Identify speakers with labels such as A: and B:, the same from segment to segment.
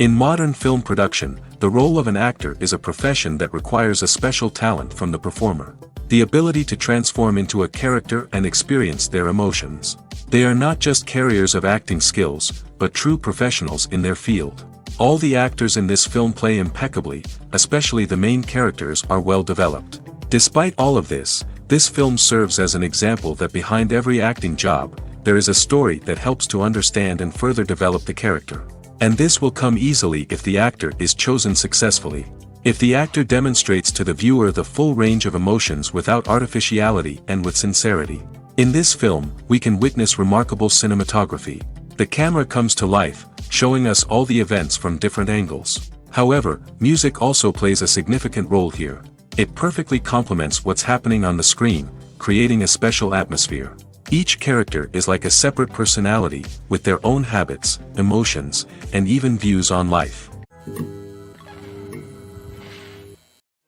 A: In modern film production, the role of an actor is a profession that requires a special talent from the performer. The ability to transform into a character and experience their emotions. They are not just carriers of acting skills, but true professionals in their field. All the actors in this film play impeccably, especially the main characters are well developed. Despite all of this film serves as an example that behind every acting job, there is a story that helps to understand and further develop the character. And this will come easily if the actor is chosen successfully. If the actor demonstrates to the viewer the full range of emotions without artificiality and with sincerity. In this film, we can witness remarkable cinematography. The camera comes to life, showing us all the events from different angles. However, music also plays a significant role here. It perfectly complements what's happening on the screen, creating a special atmosphere. Each character is like a separate personality, with their own habits, emotions, and even views on life.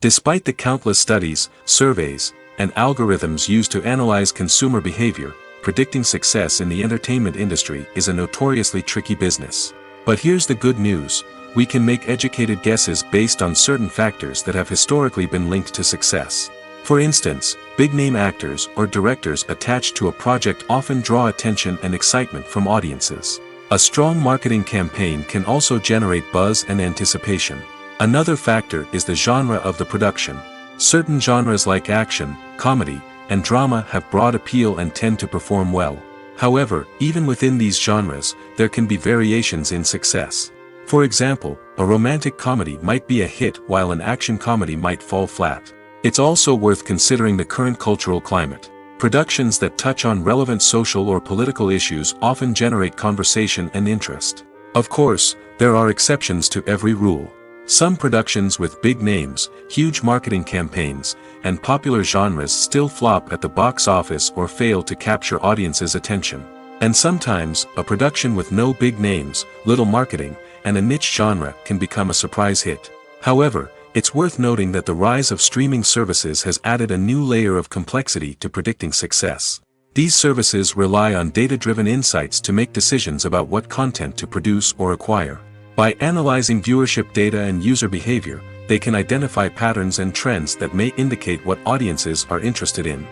A: Despite the countless studies, surveys, and algorithms used to analyze consumer behavior, predicting success in the entertainment industry is a notoriously tricky business. But here's the good news: we can make educated guesses based on certain factors that have historically been linked to success. For instance, big-name actors or directors attached to a project often draw attention and excitement from audiences. A strong marketing campaign can also generate buzz and anticipation. Another factor is the genre of the production. Certain genres like action, comedy, and drama have broad appeal and tend to perform well. However, even within these genres, there can be variations in success. For example, a romantic comedy might be a hit while an action comedy might fall flat. It's also worth considering the current cultural climate. Productions that touch on relevant social or political issues often generate conversation and interest. Of course, there are exceptions to every rule. Some productions with big names, huge marketing campaigns, and popular genres still flop at the box office or fail to capture audiences' attention. And sometimes, a production with no big names, little marketing, and a niche genre can become a surprise hit. However, it's worth noting that the rise of streaming services has added a new layer of complexity to predicting success. These services rely on data-driven insights to make decisions about what content to produce or acquire. By analyzing viewership data and user behavior, they can identify patterns and trends that may indicate what audiences are interested in.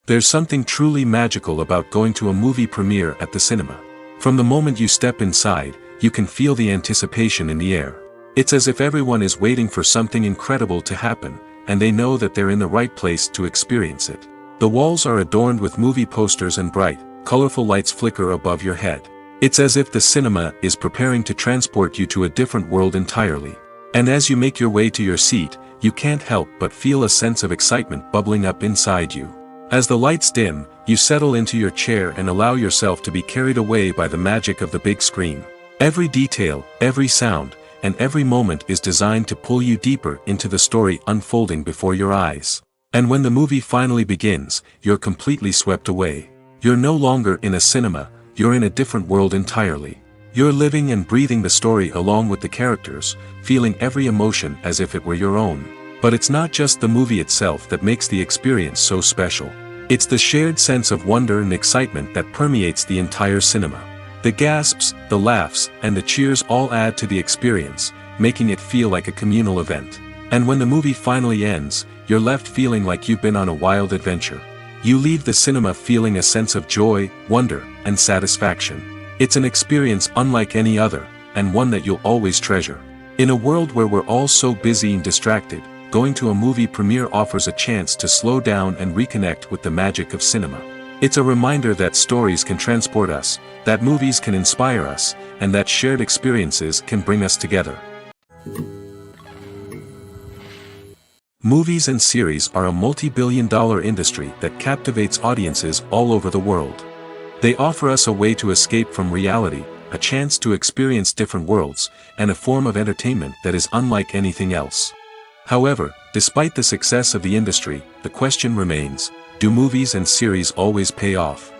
A: There's something truly magical about going to a movie premiere at the cinema. From the moment you step inside, you can feel the anticipation in the air. It's as if everyone is waiting for something incredible to happen, and they know that they're in the right place to experience it. The walls are adorned with movie posters and bright, colorful lights flicker above your head. It's as if the cinema is preparing to transport you to a different world entirely. And as you make your way to your seat, you can't help but feel a sense of excitement bubbling up inside you. As the lights dim, you settle into your chair and allow yourself to be carried away by the magic of the big screen. Every detail, every sound, and every moment is designed to pull you deeper into the story unfolding before your eyes. And when the movie finally begins, you're completely swept away. You're no longer in a cinema, you're in a different world entirely. You're living and breathing the story along with the characters, feeling every emotion as if it were your own. But it's not just the movie itself that makes the experience so special. It's the shared sense of wonder and excitement that permeates the entire cinema. The gasps, the laughs, and the cheers all add to the experience, making it feel like a communal event. And when the movie finally ends, you're left feeling like you've been on a wild adventure. You leave the cinema feeling a sense of joy, wonder, and satisfaction. It's an experience unlike any other, and one that you'll always treasure. In a world where we're all so busy and distracted, going to a movie premiere offers a chance to slow down and reconnect with the magic of cinema. It's a reminder that stories can transport us, that movies can inspire us, and that shared experiences can bring us together. Movies and series are a multi-billion-dollar industry that captivates audiences all over the world. They offer us a way to escape from reality, a chance to experience different worlds, and a form of entertainment that is unlike anything else. However, despite the success of the industry, the question remains: do movies and series always pay off?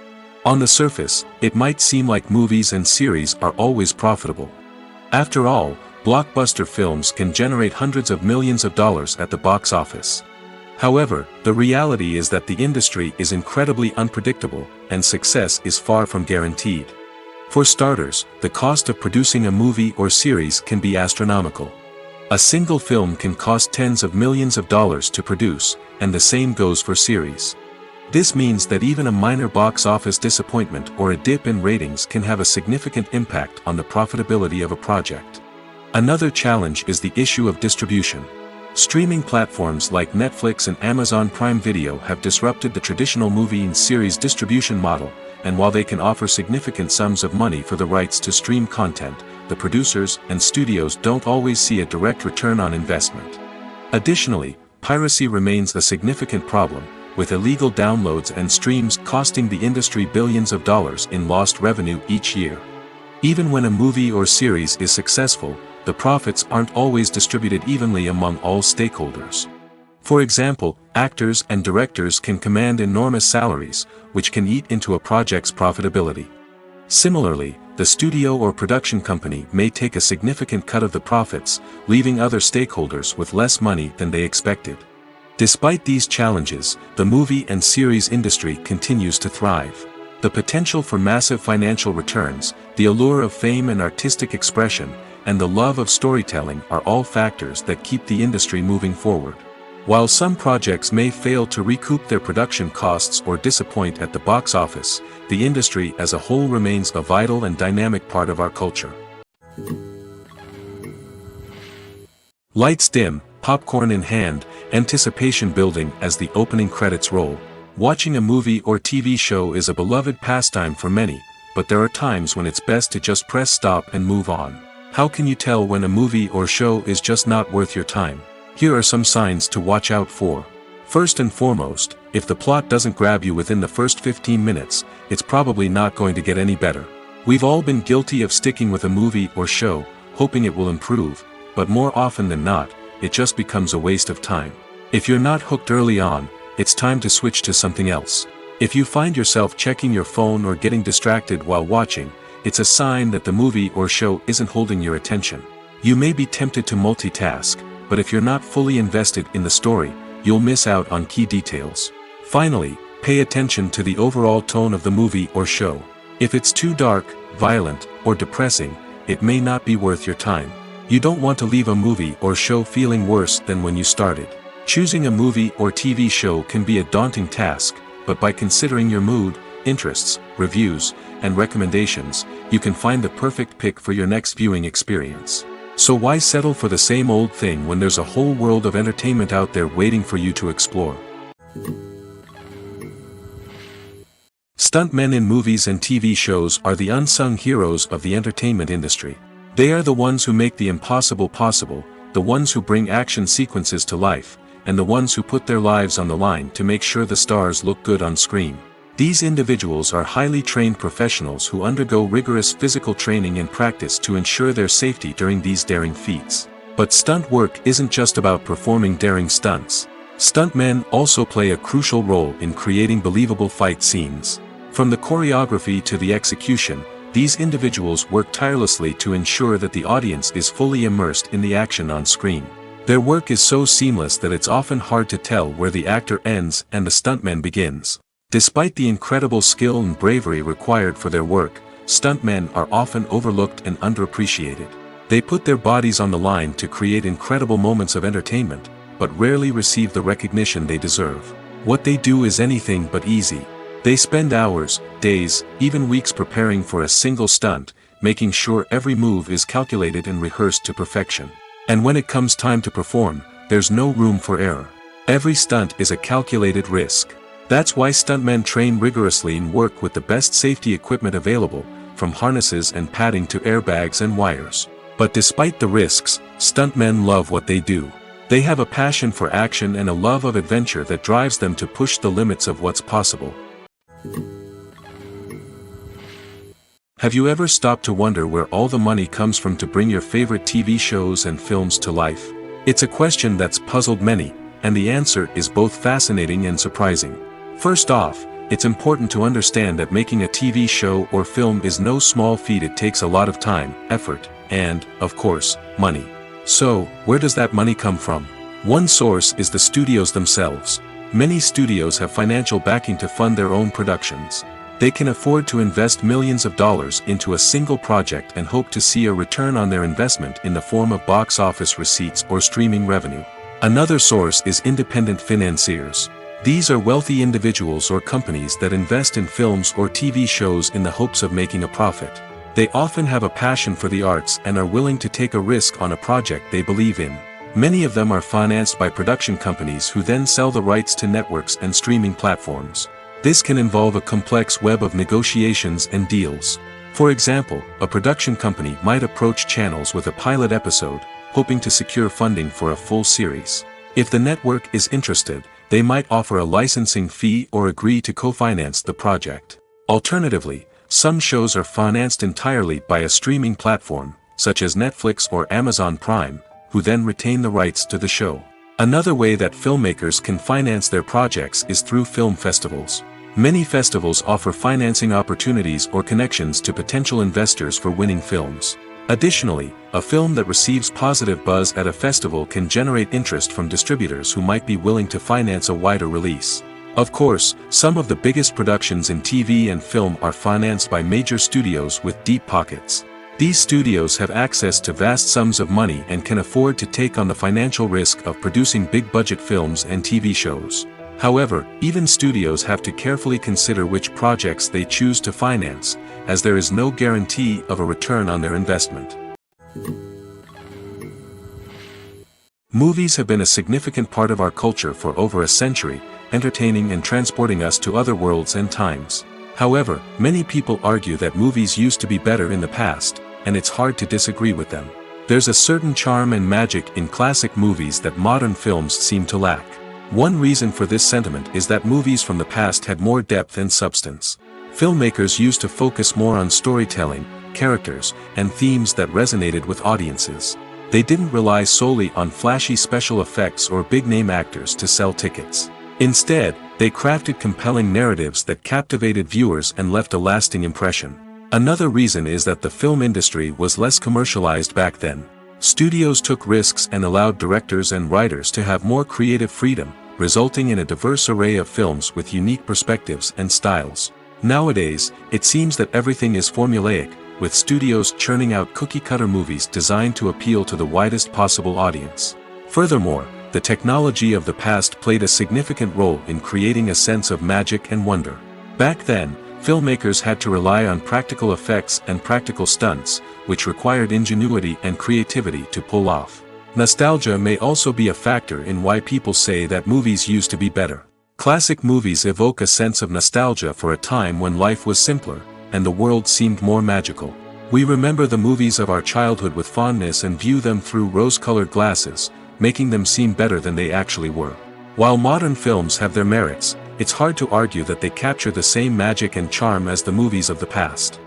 A: On the surface, it might seem like movies and series are always profitable. After all, blockbuster films can generate hundreds of millions of dollars at the box office. However, the reality is that the industry is incredibly unpredictable, and success is far from guaranteed. For starters, the cost of producing a movie or series can be astronomical. A single film can cost tens of millions of dollars to produce, and the same goes for series. This means that even a minor box office disappointment or a dip in ratings can have a significant impact on the profitability of a project. Another challenge is the issue of distribution. Streaming platforms like Netflix and Amazon Prime Video have disrupted the traditional movie and series distribution model, and while they can offer significant sums of money for the rights to stream content, the producers and studios don't always see a direct return on investment. Additionally, piracy remains a significant problem, with illegal downloads and streams costing the industry billions of dollars in lost revenue each year. Even when a movie or series is successful, the profits aren't always distributed evenly among all stakeholders. For example, actors and directors can command enormous salaries, which can eat into a project's profitability. Similarly, the studio or production company may take a significant cut of the profits, leaving other stakeholders with less money than they expected. Despite these challenges, the movie and series industry continues to thrive. The potential for massive financial returns, the allure of fame and artistic expression, and the love of storytelling are all factors that keep the industry moving forward. While some projects may fail to recoup their production costs or disappoint at the box office, the industry as a whole remains a vital and dynamic part of our culture. Lights dim, popcorn in hand, anticipation building as the opening credits roll. Watching a movie or TV show is a beloved pastime for many, but there are times when it's best to just press stop and move on. How can you tell when a movie or show is just not worth your time? Here are some signs to watch out for. First and foremost, if the plot doesn't grab you within the first 15 minutes, it's probably not going to get any better. We've all been guilty of sticking with a movie or show, hoping it will improve, but more often than not, it just becomes a waste of time. If you're not hooked early on, it's time to switch to something else. If you find yourself checking your phone or getting distracted while watching, it's a sign that the movie or show isn't holding your attention. You may be tempted to multitask, but if you're not fully invested in the story, you'll miss out on key details. Finally, pay attention to the overall tone of the movie or show. If it's too dark, violent, or depressing, it may not be worth your time. You don't want to leave a movie or show feeling worse than when you started. Choosing a movie or TV show can be a daunting task, but by considering your mood, interests, reviews, and recommendations, you can find the perfect pick for your next viewing experience. So why settle for the same old thing when there's a whole world of entertainment out there waiting for you to explore? Stuntmen in movies and TV shows are the unsung heroes of the entertainment industry. They are the ones who make the impossible possible, the ones who bring action sequences to life, and the ones who put their lives on the line to make sure the stars look good on screen. These individuals are highly trained professionals who undergo rigorous physical training and practice to ensure their safety during these daring feats. But stunt work isn't just about performing daring stunts. Stuntmen also play a crucial role in creating believable fight scenes. From the choreography to the execution, these individuals work tirelessly to ensure that the audience is fully immersed in the action on screen. Their work is so seamless that it's often hard to tell where the actor ends and the stuntman begins. Despite the incredible skill and bravery required for their work, stuntmen are often overlooked and underappreciated. They put their bodies on the line to create incredible moments of entertainment, but rarely receive the recognition they deserve. What they do is anything but easy. They spend hours, days, even weeks preparing for a single stunt, making sure every move is calculated and rehearsed to perfection. And when it comes time to perform, there's no room for error. Every stunt is a calculated risk. That's why stuntmen train rigorously and work with the best safety equipment available, from harnesses and padding to airbags and wires. But despite the risks, stuntmen love what they do. They have a passion for action and a love of adventure that drives them to push the limits of what's possible. Have you ever stopped to wonder where all the money comes from to bring your favorite TV shows and films to life? It's a question that's puzzled many, and the answer is both fascinating and surprising. First off, it's important to understand that making a TV show or film is no small feat. It takes a lot of time, effort, and, of course, money. So, where does that money come from? One source is the studios themselves. Many studios have financial backing to fund their own productions. They can afford to invest millions of dollars into a single project and hope to see a return on their investment in the form of box office receipts or streaming revenue. Another source is independent financiers. These are wealthy individuals or companies that invest in films or TV shows in the hopes of making a profit. They often have a passion for the arts and are willing to take a risk on a project they believe in. Many of them are financed by production companies who then sell the rights to networks and streaming platforms. This can involve a complex web of negotiations and deals. For example, a production company might approach channels with a pilot episode, hoping to secure funding for a full series. If the network is interested, they might offer a licensing fee or agree to co-finance the project. Alternatively, some shows are financed entirely by a streaming platform, such as Netflix or Amazon Prime, who then retain the rights to the show. Another way that filmmakers can finance their projects is through film festivals. Many festivals offer financing opportunities or connections to potential investors for winning films. Additionally, a film that receives positive buzz at a festival can generate interest from distributors who might be willing to finance a wider release. Of course, some of the biggest productions in TV and film are financed by major studios with deep pockets. These studios have access to vast sums of money and can afford to take on the financial risk of producing big-budget films and TV shows. However, even studios have to carefully consider which projects they choose to finance, as there is no guarantee of a return on their investment. Movies have been a significant part of our culture for over a century, entertaining and transporting us to other worlds and times. However, many people argue that movies used to be better in the past, and it's hard to disagree with them. There's a certain charm and magic in classic movies that modern films seem to lack. One reason for this sentiment is that movies from the past had more depth and substance. Filmmakers used to focus more on storytelling, characters, and themes that resonated with audiences. They didn't rely solely on flashy special effects or big-name actors to sell tickets. Instead, they crafted compelling narratives that captivated viewers and left a lasting impression. Another reason is that the film industry was less commercialized back then. Studios took risks and allowed directors and writers to have more creative freedom, resulting in a diverse array of films with unique perspectives and styles. Nowadays, it seems that everything is formulaic, with studios churning out cookie-cutter movies designed to appeal to the widest possible audience. Furthermore, the technology of the past played a significant role in creating a sense of magic and wonder. Back then, filmmakers had to rely on practical effects and practical stunts, which required ingenuity and creativity to pull off. Nostalgia may also be a factor in why people say that movies used to be better. Classic movies evoke a sense of nostalgia for a time when life was simpler, and the world seemed more magical. We remember the movies of our childhood with fondness and view them through rose-colored glasses, making them seem better than they actually were. While modern films have their merits, it's hard to argue that they capture the same magic and charm as the movies of the past.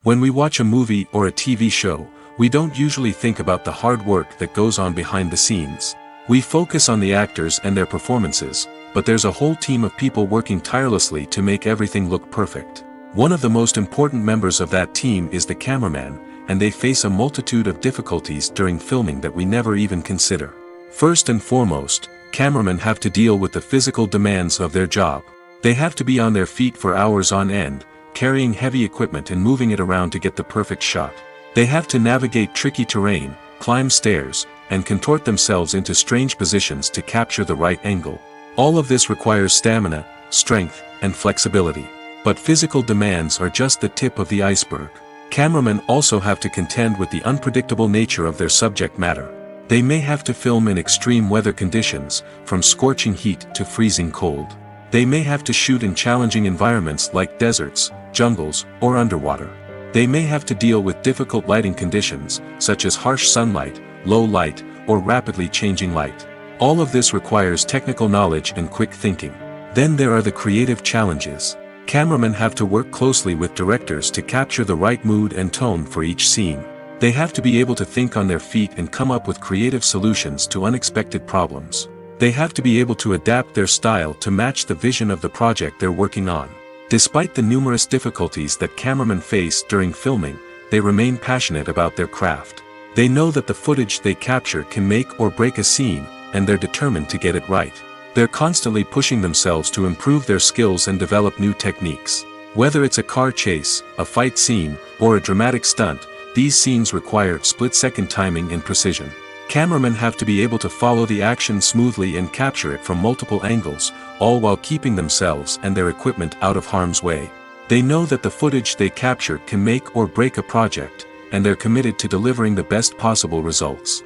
A: When we watch a movie or a TV show, we don't usually think about the hard work that goes on behind the scenes. We focus on the actors and their performances, but there's a whole team of people working tirelessly to make everything look perfect. One of the most important members of that team is the cameraman, and they face a multitude of difficulties during filming that we never even consider. First and foremost, cameramen have to deal with the physical demands of their job. They have to be on their feet for hours on end, carrying heavy equipment and moving it around to get the perfect shot. They have to navigate tricky terrain, climb stairs, and contort themselves into strange positions to capture the right angle. All of this requires stamina, strength, and flexibility. But physical demands are just the tip of the iceberg. Cameramen also have to contend with the unpredictable nature of their subject matter. They may have to film in extreme weather conditions, from scorching heat to freezing cold. They may have to shoot in challenging environments like deserts, jungles, or underwater. They may have to deal with difficult lighting conditions, such as harsh sunlight, low light, or rapidly changing light. All of this requires technical knowledge and quick thinking. Then there are the creative challenges. Cameramen have to work closely with directors to capture the right mood and tone for each scene. They have to be able to think on their feet and come up with creative solutions to unexpected problems. They have to be able to adapt their style to match the vision of the project they're working on. Despite the numerous difficulties that cameramen face during filming, they remain passionate about their craft. They know that the footage they capture can make or break a scene, and they're determined to get it right. They're constantly pushing themselves to improve their skills and develop new techniques. Whether it's a car chase, a fight scene, or a dramatic stunt, these scenes require split-second timing and precision. Cameramen have to be able to follow the action smoothly and capture it from multiple angles, all while keeping themselves and their equipment out of harm's way. They know that the footage they capture can make or break a project, and they're committed to delivering the best possible results.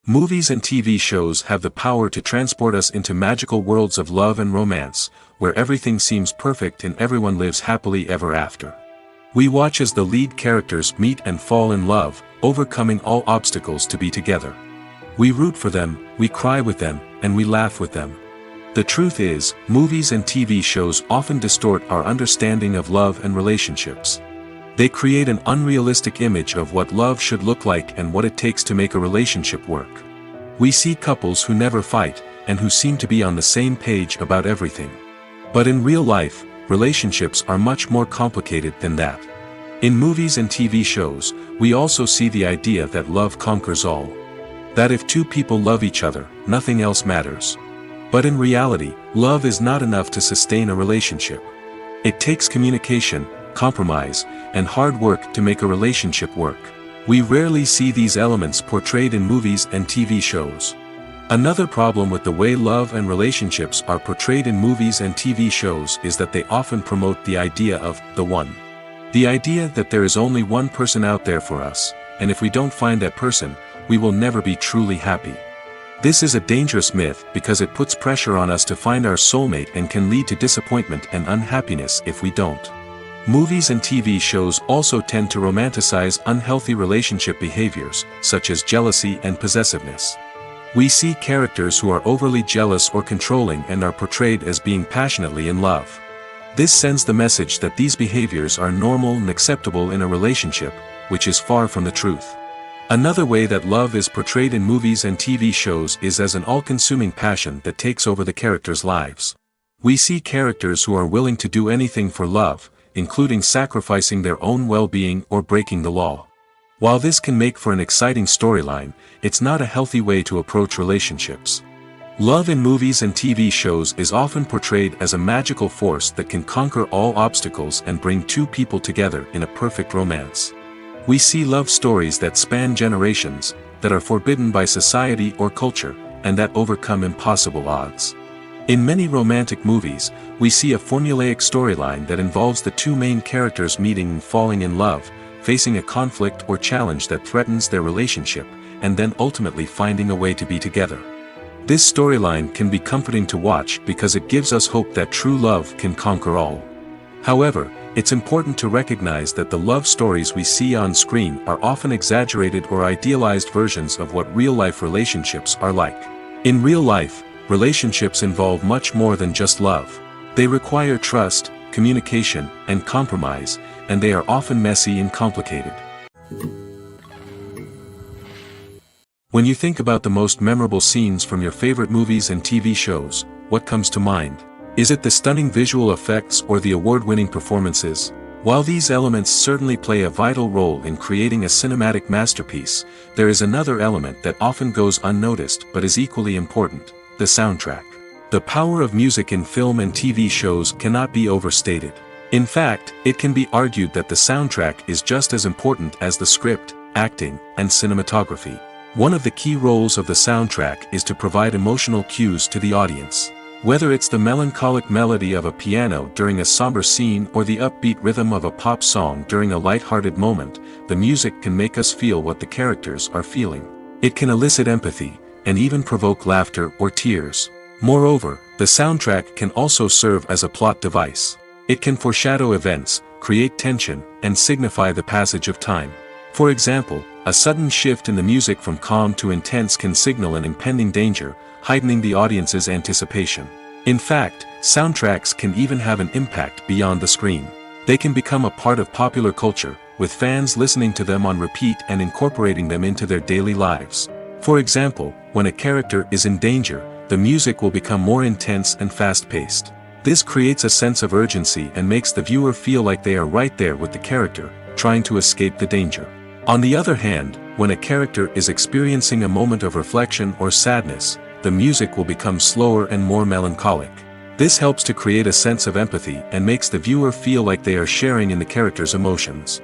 A: Movies and TV shows have the power to transport us into magical worlds of love and romance, where everything seems perfect and everyone lives happily ever after. We watch as the lead characters meet and fall in love, overcoming all obstacles to be together. We root for them, we cry with them, and we laugh with them. The truth is, movies and TV shows often distort our understanding of love and relationships. They create an unrealistic image of what love should look like and what it takes to make a relationship work. We see couples who never fight, and who seem to be on the same page about everything. But in real life, relationships are much more complicated than that. In movies and TV shows, we also see the idea that love conquers all. That if two people love each other, nothing else matters. But in reality, love is not enough to sustain a relationship. It takes communication, compromise, and hard work to make a relationship work. We rarely see these elements portrayed in movies and TV shows. Another problem with the way love and relationships are portrayed in movies and TV shows is that they often promote the idea of the one. The idea that there is only one person out there for us, and if we don't find that person, we will never be truly happy. This is a dangerous myth because it puts pressure on us to find our soulmate and can lead to disappointment and unhappiness if we don't. Movies and TV shows also tend to romanticize unhealthy relationship behaviors, such as jealousy and possessiveness. We see characters who are overly jealous or controlling and are portrayed as being passionately in love. This sends the message that these behaviors are normal and acceptable in a relationship, which is far from the truth. Another way that love is portrayed in movies and TV shows is as an all-consuming passion that takes over the characters' lives. We see characters who are willing to do anything for love, including sacrificing their own well-being or breaking the law. While this can make for an exciting storyline, it's not a healthy way to approach relationships. Love in movies and TV shows is often portrayed as a magical force that can conquer all obstacles and bring two people together in a perfect romance. We see love stories that span generations, that are forbidden by society or culture, and that overcome impossible odds. In many romantic movies, we see a formulaic storyline that involves the two main characters meeting and falling in love, facing a conflict or challenge that threatens their relationship, and then ultimately finding a way to be together. This storyline can be comforting to watch because it gives us hope that true love can conquer all. However, it's important to recognize that the love stories we see on screen are often exaggerated or idealized versions of what real-life relationships are like. In real life, relationships involve much more than just love. They require trust, communication, and compromise, and they are often messy and complicated. When you think about the most memorable scenes from your favorite movies and TV shows, what comes to mind? Is it the stunning visual effects or the award-winning performances? While these elements certainly play a vital role in creating a cinematic masterpiece, there is another element that often goes unnoticed but is equally important: the soundtrack. The power of music in film and TV shows cannot be overstated. In fact, it can be argued that the soundtrack is just as important as the script, acting, and cinematography. One of the key roles of the soundtrack is to provide emotional cues to the audience. Whether it's the melancholic melody of a piano during a somber scene or the upbeat rhythm of a pop song during a light-hearted moment, the music can make us feel what the characters are feeling. It can elicit empathy, and even provoke laughter or tears. Moreover, the soundtrack can also serve as a plot device. It can foreshadow events, create tension, and signify the passage of time. For example, a sudden shift in the music from calm to intense can signal an impending danger, heightening the audience's anticipation. In fact, soundtracks can even have an impact beyond the screen. They can become a part of popular culture, with fans listening to them on repeat and incorporating them into their daily lives. For example, when a character is in danger, the music will become more intense and fast-paced. This creates a sense of urgency and makes the viewer feel like they are right there with the character, trying to escape the danger. On the other hand, when a character is experiencing a moment of reflection or sadness, the music will become slower and more melancholic. This helps to create a sense of empathy and makes the viewer feel like they are sharing in the character's emotions.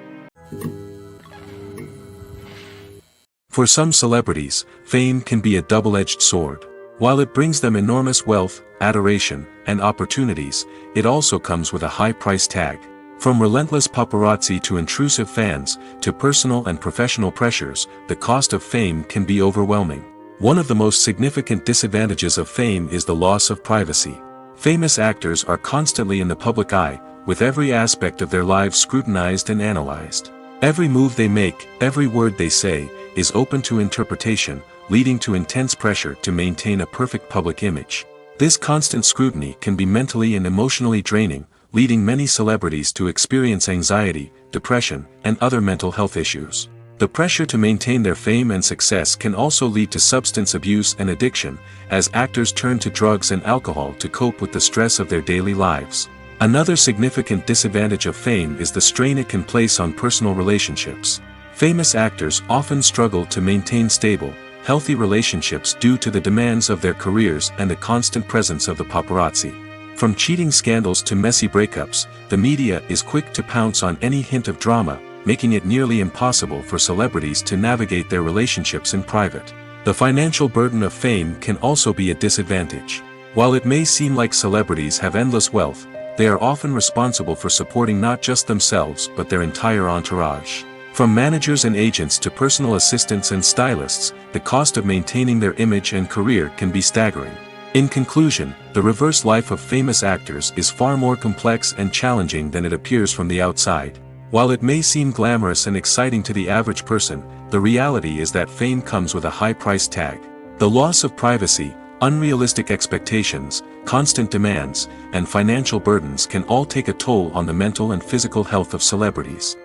A: For some celebrities, fame can be a double-edged sword. While it brings them enormous wealth, adoration, and opportunities, it also comes with a high price tag. From relentless paparazzi to intrusive fans, to personal and professional pressures, the cost of fame can be overwhelming. One of the most significant disadvantages of fame is the loss of privacy. Famous actors are constantly in the public eye, with every aspect of their lives scrutinized and analyzed. Every move they make, every word they say, is open to interpretation, leading to intense pressure to maintain a perfect public image. This constant scrutiny can be mentally and emotionally draining, leading many celebrities to experience anxiety, depression, and other mental health issues. The pressure to maintain their fame and success can also lead to substance abuse and addiction, as actors turn to drugs and alcohol to cope with the stress of their daily lives. Another significant disadvantage of fame is the strain it can place on personal relationships. Famous actors often struggle to maintain stable, healthy relationships due to the demands of their careers and the constant presence of the paparazzi. From cheating scandals to messy breakups, the media is quick to pounce on any hint of drama, making it nearly impossible for celebrities to navigate their relationships in private. The financial burden of fame can also be a disadvantage. While it may seem like celebrities have endless wealth, they are often responsible for supporting not just themselves but their entire entourage. From managers and agents to personal assistants and stylists, the cost of maintaining their image and career can be staggering. In conclusion, the reverse life of famous actors is far more complex and challenging than it appears from the outside. While it may seem glamorous and exciting to the average person, the reality is that fame comes with a high price tag. The loss of privacy, unrealistic expectations, constant demands, and financial burdens can all take a toll on the mental and physical health of celebrities.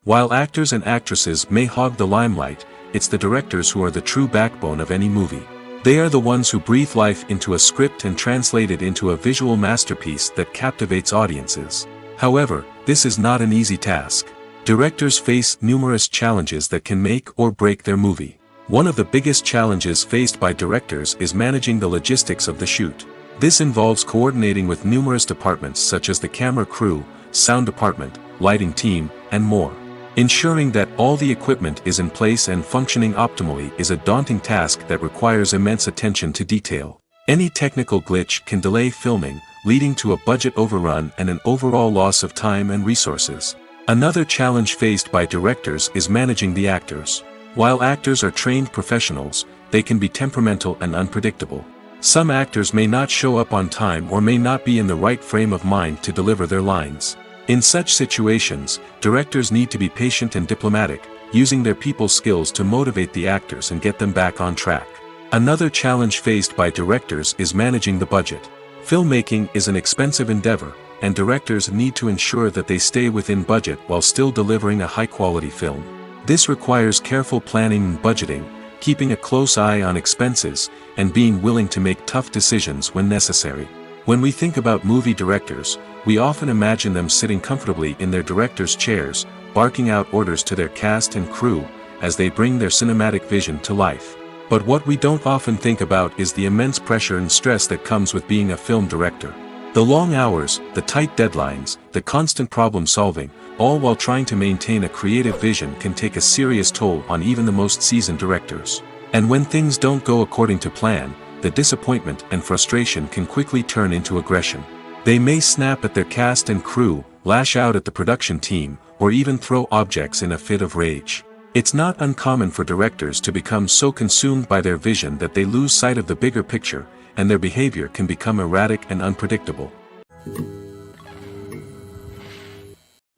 A: While actors and actresses may hog the limelight, it's the directors who are the true backbone of any movie. They are the ones who breathe life into a script and translate it into a visual masterpiece that captivates audiences. However, this is not an easy task. Directors face numerous challenges that can make or break their movie. One of the biggest challenges faced by directors is managing the logistics of the shoot. This involves coordinating with numerous departments such as the camera crew, sound department, lighting team, and more. Ensuring that all the equipment is in place and functioning optimally is a daunting task that requires immense attention to detail. Any technical glitch can delay filming, leading to a budget overrun and an overall loss of time and resources. Another challenge faced by directors is managing the actors. While actors are trained professionals, they can be temperamental and unpredictable. Some actors may not show up on time or may not be in the right frame of mind to deliver their lines. In such situations, directors need to be patient and diplomatic, using their people skills to motivate the actors and get them back on track. Another challenge faced by directors is managing the budget. Filmmaking is an expensive endeavor, and directors need to ensure that they stay within budget while still delivering a high-quality film. This requires careful planning and budgeting, keeping a close eye on expenses, and being willing to make tough decisions when necessary. When we think about movie directors, we often imagine them sitting comfortably in their director's chairs, barking out orders to their cast and crew, as they bring their cinematic vision to life. But what we don't often think about is the immense pressure and stress that comes with being a film director. The long hours, the tight deadlines, the constant problem solving, all while trying to maintain a creative vision can take a serious toll on even the most seasoned directors. And when things don't go according to plan, the disappointment and frustration can quickly turn into aggression. They may snap at their cast and crew, lash out at the production team, or even throw objects in a fit of rage. It's not uncommon for directors to become so consumed by their vision that they lose sight of the bigger picture, and their behavior can become erratic and unpredictable.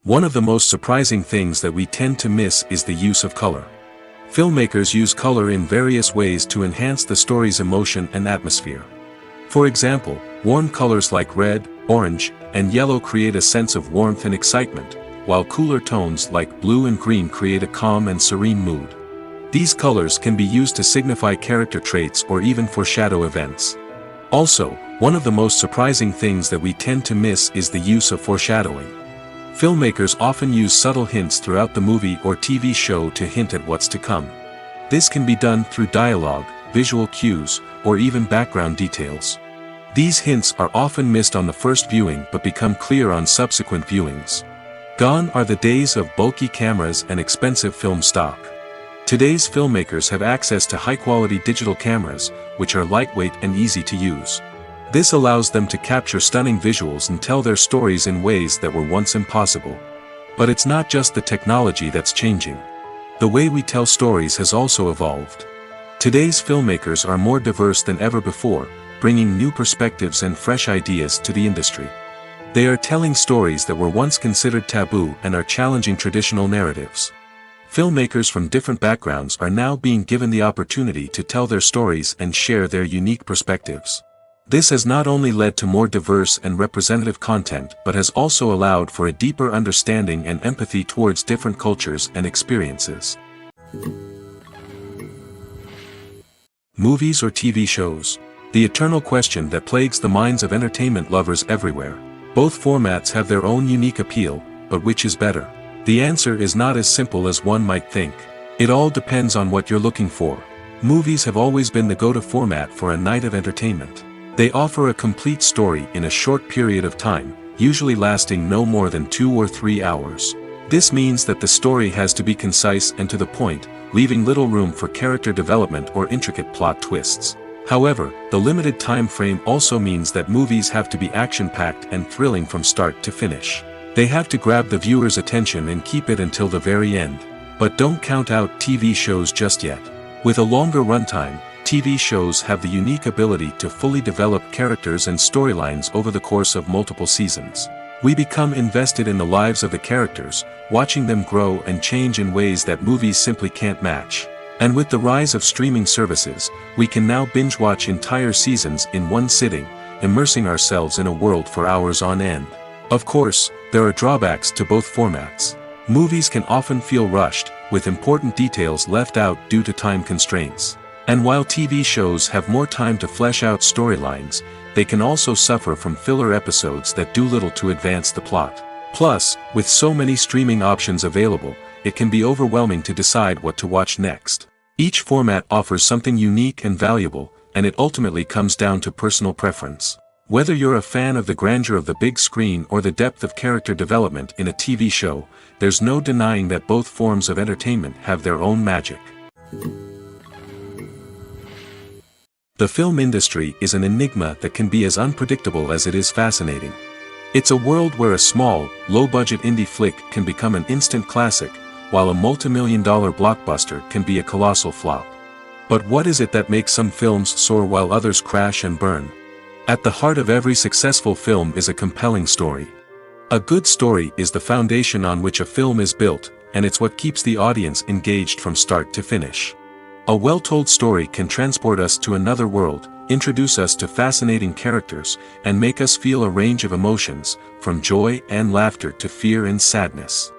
A: One of the most surprising things that we tend to miss is the use of color. Filmmakers use color in various ways to enhance the story's emotion and atmosphere. For example, warm colors like red, orange, and yellow create a sense of warmth and excitement, while cooler tones like blue and green create a calm and serene mood. These colors can be used to signify character traits or even foreshadow events. Also, one of the most surprising things that we tend to miss is the use of foreshadowing. Filmmakers often use subtle hints throughout the movie or TV show to hint at what's to come. This can be done through dialogue, visual cues, or even background details. These hints are often missed on the first viewing but become clear on subsequent viewings. Gone are the days of bulky cameras and expensive film stock. Today's filmmakers have access to high-quality digital cameras, which are lightweight and easy to use. This allows them to capture stunning visuals and tell their stories in ways that were once impossible. But it's not just the technology that's changing. The way we tell stories has also evolved. Today's filmmakers are more diverse than ever before, bringing new perspectives and fresh ideas to the industry. They are telling stories that were once considered taboo and are challenging traditional narratives. Filmmakers from different backgrounds are now being given the opportunity to tell their stories and share their unique perspectives. This has not only led to more diverse and representative content but has also allowed for a deeper understanding and empathy towards different cultures and experiences. Movies or TV shows? The eternal question that plagues the minds of entertainment lovers everywhere. Both formats have their own unique appeal, but which is better? The answer is not as simple as one might think. It all depends on what you're looking for. Movies have always been the go-to format for a night of entertainment. They offer a complete story in a short period of time, usually lasting no more than 2 or 3 hours. This means that the story has to be concise and to the point, leaving little room for character development or intricate plot twists. However, the limited time frame also means that movies have to be action-packed and thrilling from start to finish. They have to grab the viewer's attention and keep it until the very end. But don't count out TV shows just yet. With a longer runtime, TV shows have the unique ability to fully develop characters and storylines over the course of multiple seasons. We become invested in the lives of the characters, watching them grow and change in ways that movies simply can't match. And with the rise of streaming services, we can now binge-watch entire seasons in one sitting, immersing ourselves in a world for hours on end. Of course, there are drawbacks to both formats. Movies can often feel rushed, with important details left out due to time constraints. And while TV shows have more time to flesh out storylines, they can also suffer from filler episodes that do little to advance the plot. Plus, with so many streaming options available, it can be overwhelming to decide what to watch next. Each format offers something unique and valuable, and it ultimately comes down to personal preference. Whether you're a fan of the grandeur of the big screen or the depth of character development in a TV show, there's no denying that both forms of entertainment have their own magic. The film industry is an enigma that can be as unpredictable as it is fascinating. It's a world where a small, low-budget indie flick can become an instant classic, while a multi-million-dollar blockbuster can be a colossal flop. But what is it that makes some films soar while others crash and burn? At the heart of every successful film is a compelling story. A good story is the foundation on which a film is built, and it's what keeps the audience engaged from start to finish. A well-told story can transport us to another world, introduce us to fascinating characters, and make us feel a range of emotions, from joy and laughter to fear and sadness.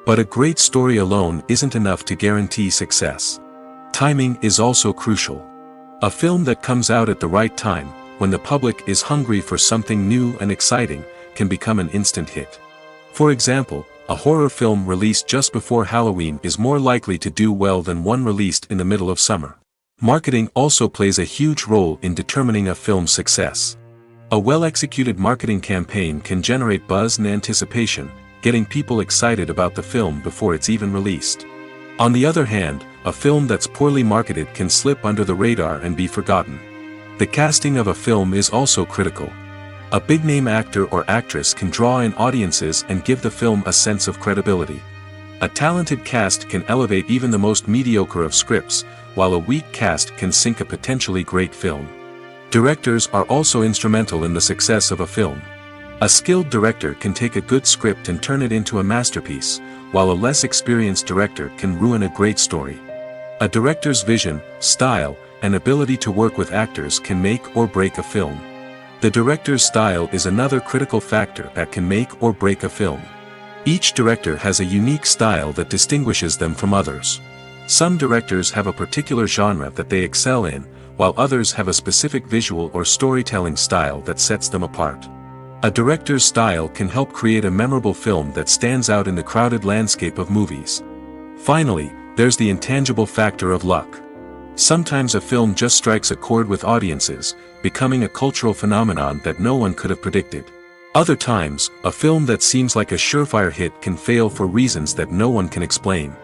A: But a great story alone isn't enough to guarantee success. Timing is also crucial. A film that comes out at the right time, when the public is hungry for something new and exciting, can become an instant hit. For example, a horror film released just before Halloween is more likely to do well than one released in the middle of summer. Marketing also plays a huge role in determining a film's success. A well-executed marketing campaign can generate buzz and anticipation, getting people excited about the film before it's even released. On the other hand, a film that's poorly marketed can slip under the radar and be forgotten. The casting of a film is also critical. A big-name actor or actress can draw in audiences and give the film a sense of credibility. A talented cast can elevate even the most mediocre of scripts, while a weak cast can sink a potentially great film. Directors are also instrumental in the success of a film. A skilled director can take a good script and turn it into a masterpiece, while a less experienced director can ruin a great story. A director's vision, style, and ability to work with actors can make or break a film. The director's style is another critical factor that can make or break a film. Each director has a unique style that distinguishes them from others. Some directors have a particular genre that they excel in, while others have a specific visual or storytelling style that sets them apart. A director's style can help create a memorable film that stands out in the crowded landscape of movies. Finally, there's the intangible factor of luck. Sometimes a film just strikes a chord with audiences, becoming a cultural phenomenon that no one could have predicted. Other times, a film that seems like a surefire hit can fail for reasons that no one can explain.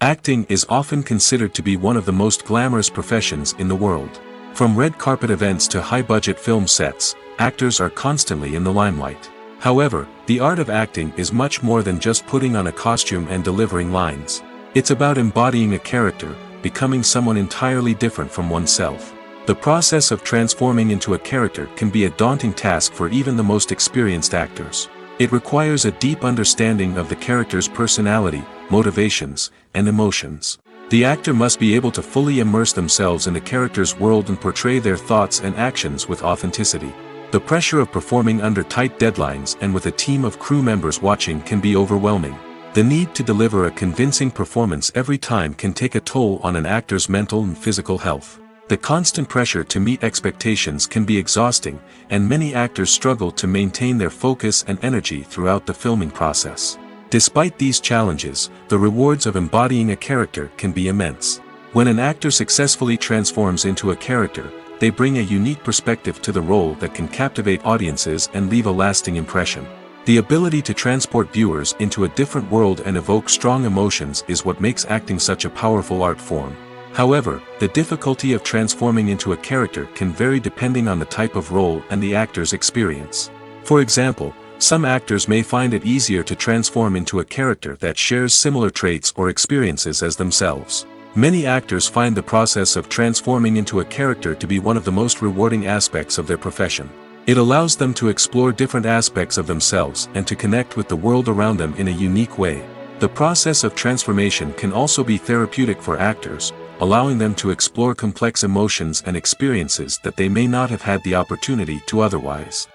A: Acting is often considered to be one of the most glamorous professions in the world. From red carpet events to high-budget film sets, actors are constantly in the limelight. However, the art of acting is much more than just putting on a costume and delivering lines. It's about embodying a character, becoming someone entirely different from oneself. The process of transforming into a character can be a daunting task for even the most experienced actors. It requires a deep understanding of the character's personality, motivations, and emotions. The actor must be able to fully immerse themselves in the character's world and portray their thoughts and actions with authenticity. The pressure of performing under tight deadlines and with a team of crew members watching can be overwhelming. The need to deliver a convincing performance every time can take a toll on an actor's mental and physical health. The constant pressure to meet expectations can be exhausting, and many actors struggle to maintain their focus and energy throughout the filming process. Despite these challenges, the rewards of embodying a character can be immense. When an actor successfully transforms into a character, they bring a unique perspective to the role that can captivate audiences and leave a lasting impression. The ability to transport viewers into a different world and evoke strong emotions is what makes acting such a powerful art form. However, the difficulty of transforming into a character can vary depending on the type of role and the actor's experience. For example, some actors may find it easier to transform into a character that shares similar traits or experiences as themselves. Many actors find the process of transforming into a character to be one of the most rewarding aspects of their profession. It allows them to explore different aspects of themselves and to connect with the world around them in a unique way. The process of transformation can also be therapeutic for actors, allowing them to explore complex emotions and experiences that they may not have had the opportunity to otherwise.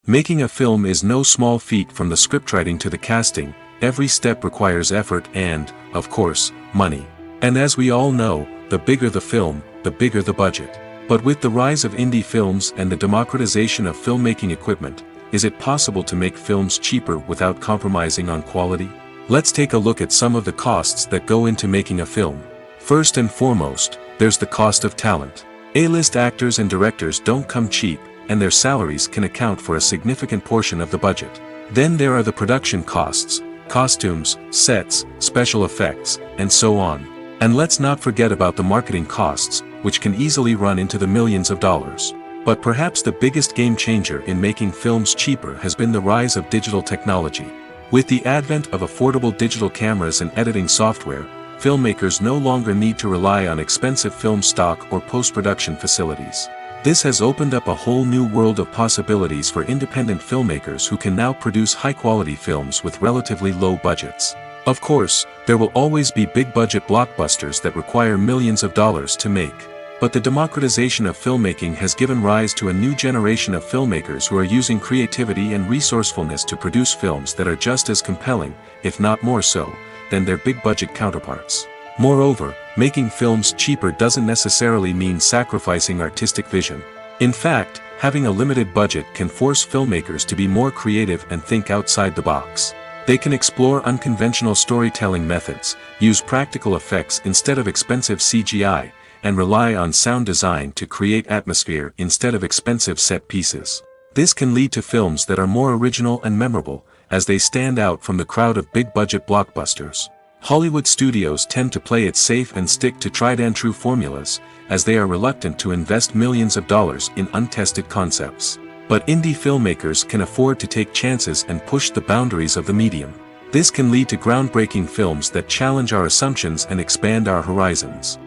A: Making a film is no small feat. From the scriptwriting to the casting, every step requires effort and, of course, money. And as we all know, the bigger the film, the bigger the budget. But with the rise of indie films and the democratization of filmmaking equipment, is it possible to make films cheaper without compromising on quality? Let's take a look at some of the costs that go into making a film. First and foremost, there's the cost of talent. A-list actors and directors don't come cheap, and their salaries can account for a significant portion of the budget. Then there are the production costs, costumes, sets, special effects, and so on. And let's not forget about the marketing costs, which can easily run into the millions of dollars. But perhaps the biggest game changer in making films cheaper has been the rise of digital technology. With the advent of affordable digital cameras and editing software, filmmakers no longer need to rely on expensive film stock or post-production facilities. This has opened up a whole new world of possibilities for independent filmmakers who can now produce high-quality films with relatively low budgets. Of course, there will always be big-budget blockbusters that require millions of dollars to make. But the democratization of filmmaking has given rise to a new generation of filmmakers who are using creativity and resourcefulness to produce films that are just as compelling, if not more so, than their big-budget counterparts. Moreover, making films cheaper doesn't necessarily mean sacrificing artistic vision. In fact, having a limited budget can force filmmakers to be more creative and think outside the box. They can explore unconventional storytelling methods, use practical effects instead of expensive CGI, and rely on sound design to create atmosphere instead of expensive set pieces. This can lead to films that are more original and memorable, as they stand out from the crowd of big-budget blockbusters. Hollywood studios tend to play it safe and stick to tried-and-true formulas, as they are reluctant to invest millions of dollars in untested concepts. But indie filmmakers can afford to take chances and push the boundaries of the medium. This can lead to groundbreaking films that challenge our assumptions and expand our horizons.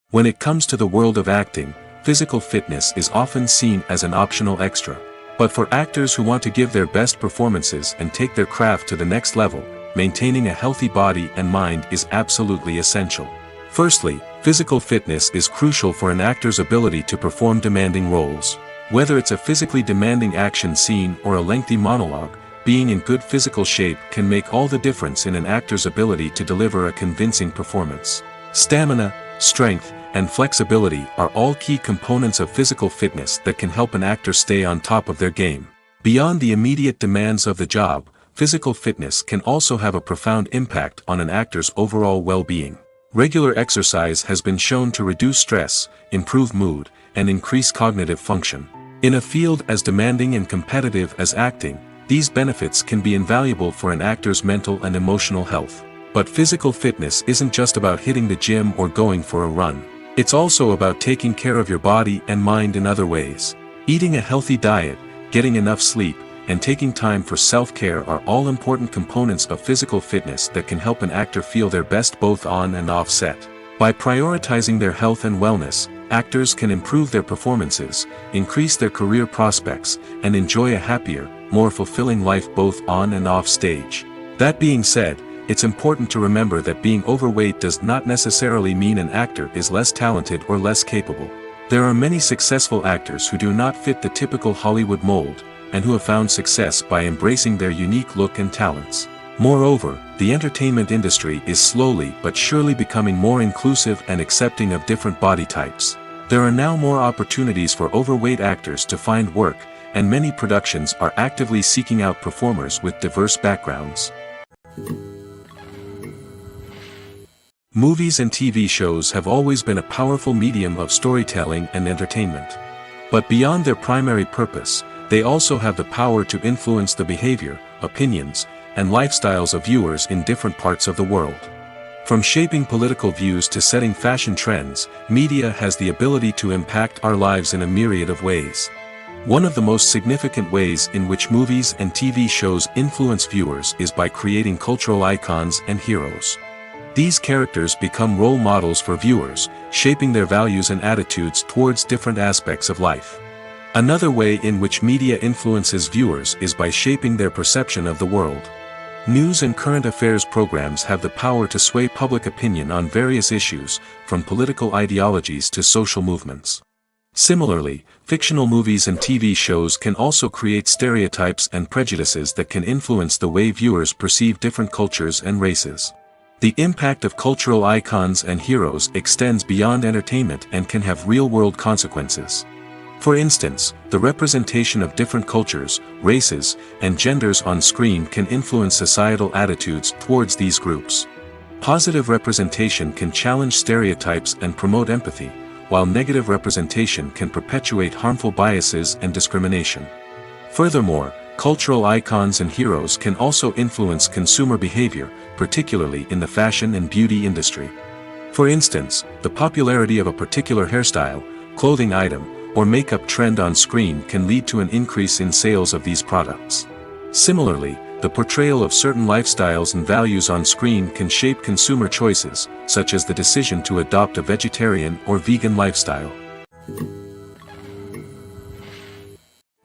A: When it comes to the world of acting, physical fitness is often seen as an optional extra. But for actors who want to give their best performances and take their craft to the next level, maintaining a healthy body and mind is absolutely essential. Firstly, physical fitness is crucial for an actor's ability to perform demanding roles. Whether it's a physically demanding action scene or a lengthy monologue, being in good physical shape can make all the difference in an actor's ability to deliver a convincing performance. Stamina, strength, and flexibility are all key components of physical fitness that can help an actor stay on top of their game. Beyond the immediate demands of the job, physical fitness can also have a profound impact on an actor's overall well-being. Regular exercise has been shown to reduce stress, improve mood, and increase cognitive function. In a field as demanding and competitive as acting, these benefits can be invaluable for an actor's mental and emotional health. But physical fitness isn't just about hitting the gym or going for a run. It's also about taking care of your body and mind in other ways. Eating a healthy diet, getting enough sleep, and taking time for self-care are all important components of physical fitness that can help an actor feel their best both on and off set. By prioritizing their health and wellness, actors can improve their performances, increase their career prospects, and enjoy a happier, more fulfilling life both on and off stage. That being said, it's important to remember that being overweight does not necessarily mean an actor is less talented or less capable. There are many successful actors who do not fit the typical Hollywood mold, and who have found success by embracing their unique look and talents. Moreover, the entertainment industry is slowly but surely becoming more inclusive and accepting of different body types. There are now more opportunities for overweight actors to find work, and many productions are actively seeking out performers with diverse backgrounds. Movies and TV shows have always been a powerful medium of storytelling and entertainment. But beyond their primary purpose, they also have the power to influence the behavior, opinions, and lifestyles of viewers in different parts of the world. From shaping political views to setting fashion trends, media has the ability to impact our lives in a myriad of ways. One of the most significant ways in which movies and TV shows influence viewers is by creating cultural icons and heroes. These characters become role models for viewers, shaping their values and attitudes towards different aspects of life. Another way in which media influences viewers is by shaping their perception of the world. News and current affairs programs have the power to sway public opinion on various issues, from political ideologies to social movements. Similarly, fictional movies and TV shows can also create stereotypes and prejudices that can influence the way viewers perceive different cultures and races. The impact of cultural icons and heroes extends beyond entertainment and can have real-world consequences. For instance, the representation of different cultures, races, and genders on screen can influence societal attitudes towards these groups. Positive representation can challenge stereotypes and promote empathy, while negative representation can perpetuate harmful biases and discrimination. Furthermore, cultural icons and heroes can also influence consumer behavior, particularly in the fashion and beauty industry. For instance, the popularity of a particular hairstyle, clothing item, or makeup trend on screen can lead to an increase in sales of these products. Similarly, the portrayal of certain lifestyles and values on screen can shape consumer choices, such as the decision to adopt a vegetarian or vegan lifestyle.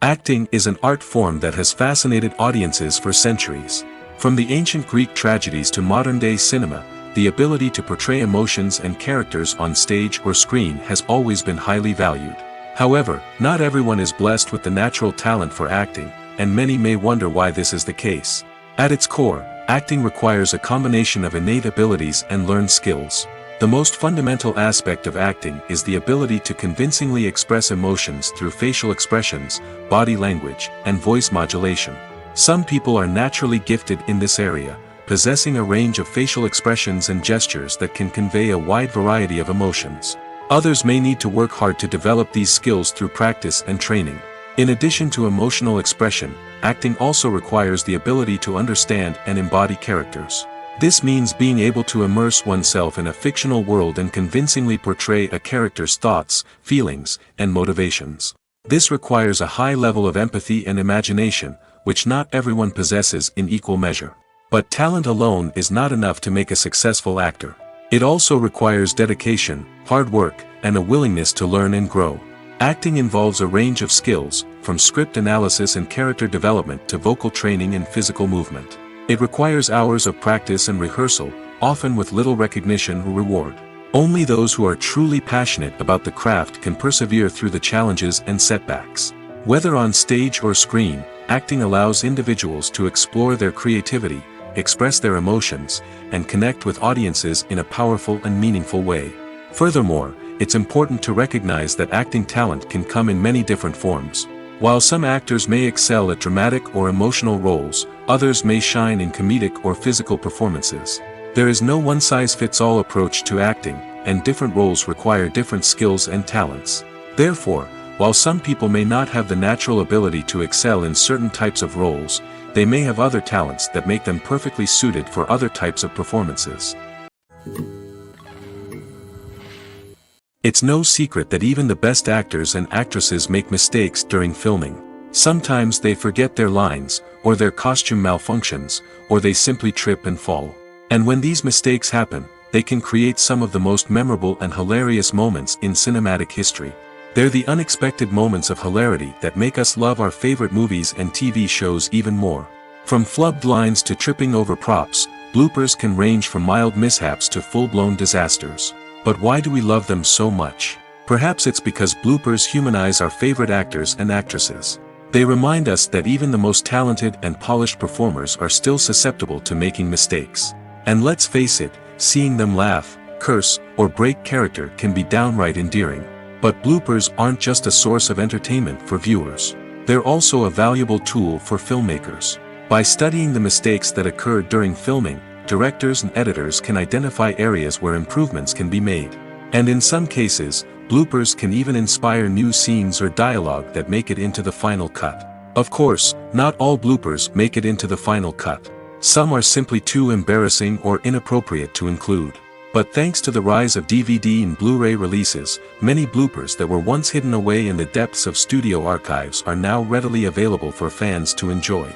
A: Acting is an art form that has fascinated audiences for centuries. From the ancient Greek tragedies to modern-day cinema, the ability to portray emotions and characters on stage or screen has always been highly valued. However, not everyone is blessed with the natural talent for acting, and many may wonder why this is the case. At its core, acting requires a combination of innate abilities and learned skills. The most fundamental aspect of acting is the ability to convincingly express emotions through facial expressions, body language, and voice modulation. Some people are naturally gifted in this area, possessing a range of facial expressions and gestures that can convey a wide variety of emotions. Others may need to work hard to develop these skills through practice and training. In addition to emotional expression, acting also requires the ability to understand and embody characters. This means being able to immerse oneself in a fictional world and convincingly portray a character's thoughts, feelings, and motivations. This requires a high level of empathy and imagination, which not everyone possesses in equal measure. But talent alone is not enough to make a successful actor. It also requires dedication, hard work, and a willingness to learn and grow. Acting involves a range of skills, from script analysis and character development to vocal training and physical movement. It requires hours of practice and rehearsal, often with little recognition or reward. Only those who are truly passionate about the craft can persevere through the challenges and setbacks. Whether on stage or screen, acting allows individuals to explore their creativity, express their emotions, and connect with audiences in a powerful and meaningful way. Furthermore, it's important to recognize that acting talent can come in many different forms. While some actors may excel at dramatic or emotional roles, others may shine in comedic or physical performances. There is no one-size-fits-all approach to acting, and different roles require different skills and talents. Therefore, while some people may not have the natural ability to excel in certain types of roles, they may have other talents that make them perfectly suited for other types of performances. It's no secret that even the best actors and actresses make mistakes during filming. Sometimes they forget their lines, or their costume malfunctions, or they simply trip and fall. And when these mistakes happen, they can create some of the most memorable and hilarious moments in cinematic history. They're the unexpected moments of hilarity that make us love our favorite movies and TV shows even more. From flubbed lines to tripping over props, bloopers can range from mild mishaps to full-blown disasters. But why do we love them so much? Perhaps it's because bloopers humanize our favorite actors and actresses. They remind us that even the most talented and polished performers are still susceptible to making mistakes. And let's face it, seeing them laugh, curse, or break character can be downright endearing. But bloopers aren't just a source of entertainment for viewers. They're also a valuable tool for filmmakers. By studying the mistakes that occurred during filming, directors and editors can identify areas where improvements can be made. And in some cases, bloopers can even inspire new scenes or dialogue that make it into the final cut. Of course, not all bloopers make it into the final cut. Some are simply too embarrassing or inappropriate to include. But thanks to the rise of DVD and Blu-ray releases, many bloopers that were once hidden away in the depths of studio archives are now readily available for fans to enjoy.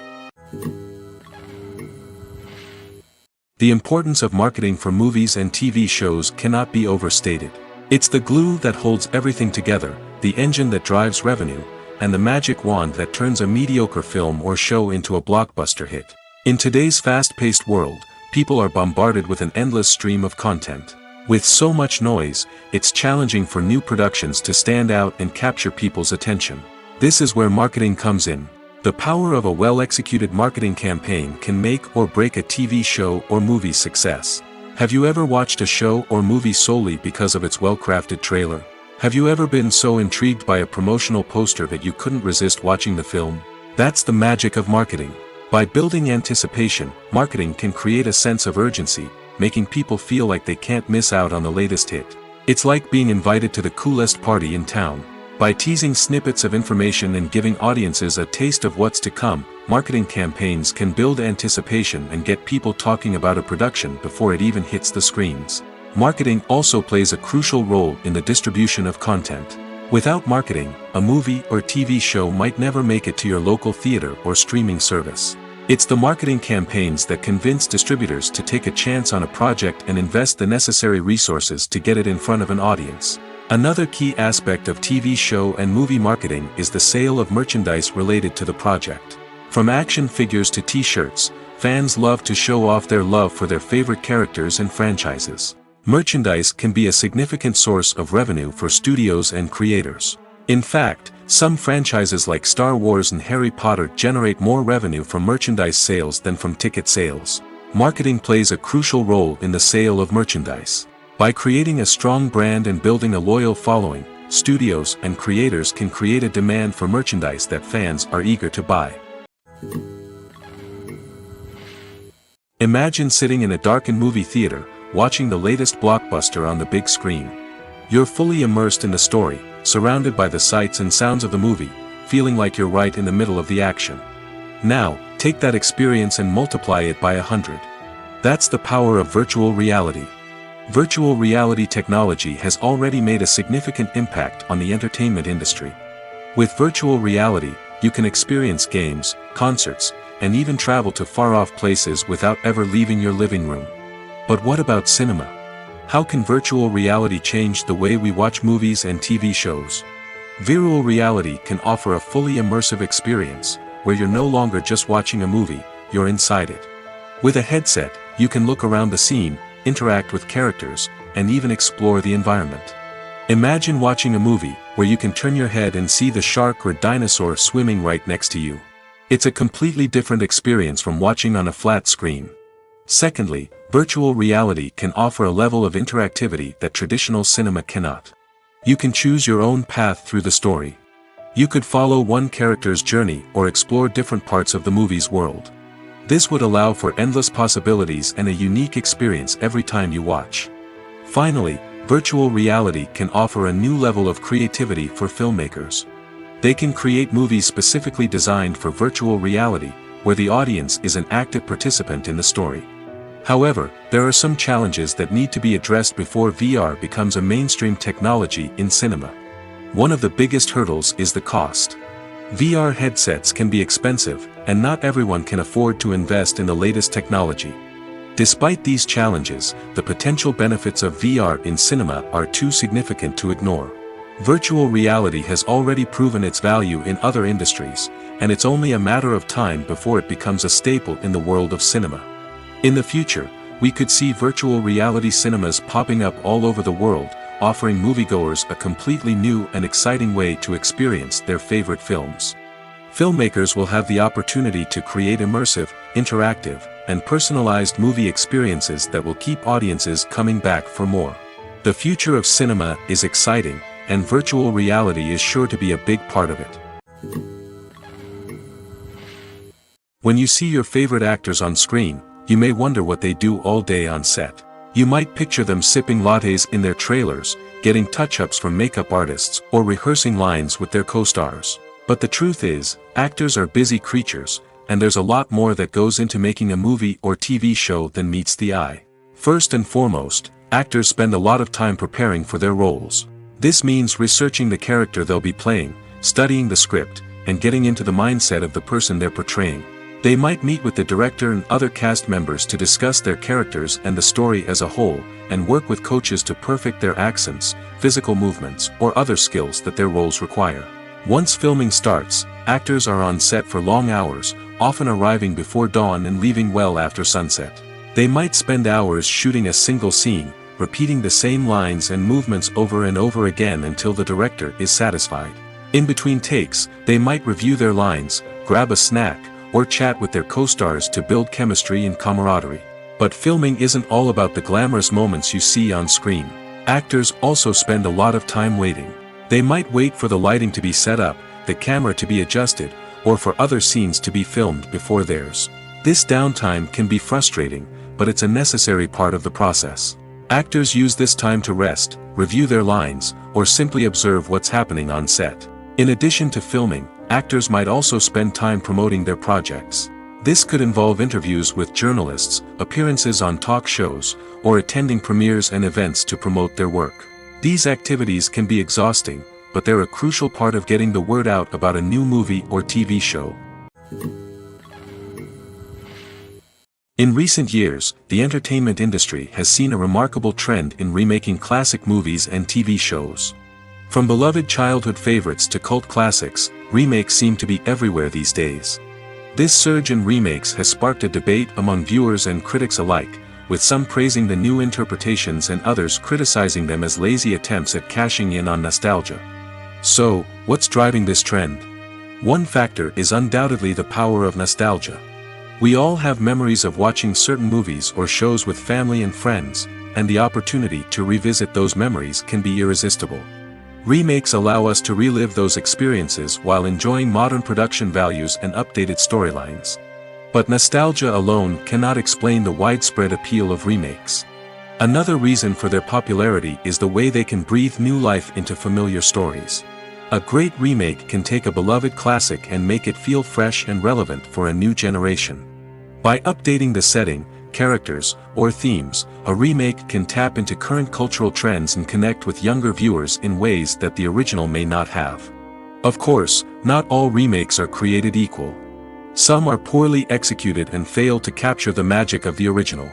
A: The importance of marketing for movies and TV shows cannot be overstated. It's the glue that holds everything together, the engine that drives revenue, and the magic wand that turns a mediocre film or show into a blockbuster hit. In today's fast-paced world, people are bombarded with an endless stream of content. With so much noise, it's challenging for new productions to stand out and capture people's attention. This is where marketing comes in. The power of a well-executed marketing campaign can make or break a TV show or movie's success. Have you ever watched a show or movie solely because of its well-crafted trailer? Have you ever been so intrigued by a promotional poster that you couldn't resist watching the film? That's the magic of marketing. By building anticipation, marketing can create a sense of urgency, making people feel like they can't miss out on the latest hit. It's like being invited to the coolest party in town. By teasing snippets of information and giving audiences a taste of what's to come, marketing campaigns can build anticipation and get people talking about a production before it even hits the screens. Marketing also plays a crucial role in the distribution of content. Without marketing, a movie or TV show might never make it to your local theater or streaming service. It's the marketing campaigns that convince distributors to take a chance on a project and invest the necessary resources to get it in front of an audience. Another key aspect of TV show and movie marketing is the sale of merchandise related to the project. From action figures to t-shirts, fans love to show off their love for their favorite characters and franchises. Merchandise can be a significant source of revenue for studios and creators. In fact, some franchises like Star Wars and Harry Potter generate more revenue from merchandise sales than from ticket sales. Marketing plays a crucial role in the sale of merchandise. By creating a strong brand and building a loyal following, studios and creators can create a demand for merchandise that fans are eager to buy. Imagine sitting in a darkened movie theater, watching the latest blockbuster on the big screen. You're fully immersed in the story, surrounded by the sights and sounds of the movie, feeling like you're right in the middle of the action. Now, take that experience and multiply it by 100. That's the power of virtual reality. Virtual reality technology has already made a significant impact on the entertainment industry. With virtual reality, you can experience games, concerts, and even travel to far-off places without ever leaving your living room. But what about cinema? How can virtual reality change the way we watch movies and TV shows? Virtual reality can offer a fully immersive experience, where you're no longer just watching a movie, you're inside it. With a headset, you can look around the scene, interact with characters, and even explore the environment. Imagine watching a movie where you can turn your head and see the shark or dinosaur swimming right next to you. It's a completely different experience from watching on a flat screen. Secondly, virtual reality can offer a level of interactivity that traditional cinema cannot. You can choose your own path through the story. You could follow one character's journey or explore different parts of the movie's world. This would allow for endless possibilities and a unique experience every time you watch. Finally, virtual reality can offer a new level of creativity for filmmakers. They can create movies specifically designed for virtual reality, where the audience is an active participant in the story. However, there are some challenges that need to be addressed before VR becomes a mainstream technology in cinema. One of the biggest hurdles is the cost. VR headsets can be expensive, and not everyone can afford to invest in the latest technology. Despite these challenges, the potential benefits of VR in cinema are too significant to ignore. Virtual reality has already proven its value in other industries, and it's only a matter of time before it becomes a staple in the world of cinema. In the future, we could see virtual reality cinemas popping up all over the world, offering moviegoers a completely new and exciting way to experience their favorite films. Filmmakers will have the opportunity to create immersive, interactive, and personalized movie experiences that will keep audiences coming back for more. The future of cinema is exciting, and virtual reality is sure to be a big part of it. When you see your favorite actors on screen, you may wonder what they do all day on set. You might picture them sipping lattes in their trailers, getting touch-ups from makeup artists, or rehearsing lines with their co-stars. But the truth is, actors are busy creatures, and there's a lot more that goes into making a movie or TV show than meets the eye. First and foremost, actors spend a lot of time preparing for their roles. This means researching the character they'll be playing, studying the script, and getting into the mindset of the person they're portraying. They might meet with the director and other cast members to discuss their characters and the story as a whole, and work with coaches to perfect their accents, physical movements, or other skills that their roles require. Once filming starts, actors are on set for long hours, often arriving before dawn and leaving well after sunset. They might spend hours shooting a single scene, repeating the same lines and movements over and over again until the director is satisfied. In between takes, they might review their lines, grab a snack, or chat with their co-stars to build chemistry and camaraderie. But filming isn't all about the glamorous moments you see on screen. Actors also spend a lot of time waiting. They might wait for the lighting to be set up, the camera to be adjusted, or for other scenes to be filmed before theirs. This downtime can be frustrating, but it's a necessary part of the process. Actors use this time to rest, review their lines, or simply observe what's happening on set. In addition to filming, actors might also spend time promoting their projects. This could involve interviews with journalists, appearances on talk shows, or attending premieres and events to promote their work. These activities can be exhausting, but they're a crucial part of getting the word out about a new movie or TV show. In recent years, the entertainment industry has seen a remarkable trend in remaking classic movies and TV shows. From beloved childhood favorites to cult classics, remakes seem to be everywhere these days. This surge in remakes has sparked a debate among viewers and critics alike, with some praising the new interpretations and others criticizing them as lazy attempts at cashing in on nostalgia. So, what's driving this trend? One factor is undoubtedly the power of nostalgia. We all have memories of watching certain movies or shows with family and friends, and the opportunity to revisit those memories can be irresistible. Remakes allow us to relive those experiences while enjoying modern production values and updated storylines. But nostalgia alone cannot explain the widespread appeal of remakes. Another reason for their popularity is the way they can breathe new life into familiar stories. A great remake can take a beloved classic and make it feel fresh and relevant for a new generation. By updating the setting, characters, or themes, a remake can tap into current cultural trends and connect with younger viewers in ways that the original may not have. Of course, not all remakes are created equal. Some are poorly executed and fail to capture the magic of the original.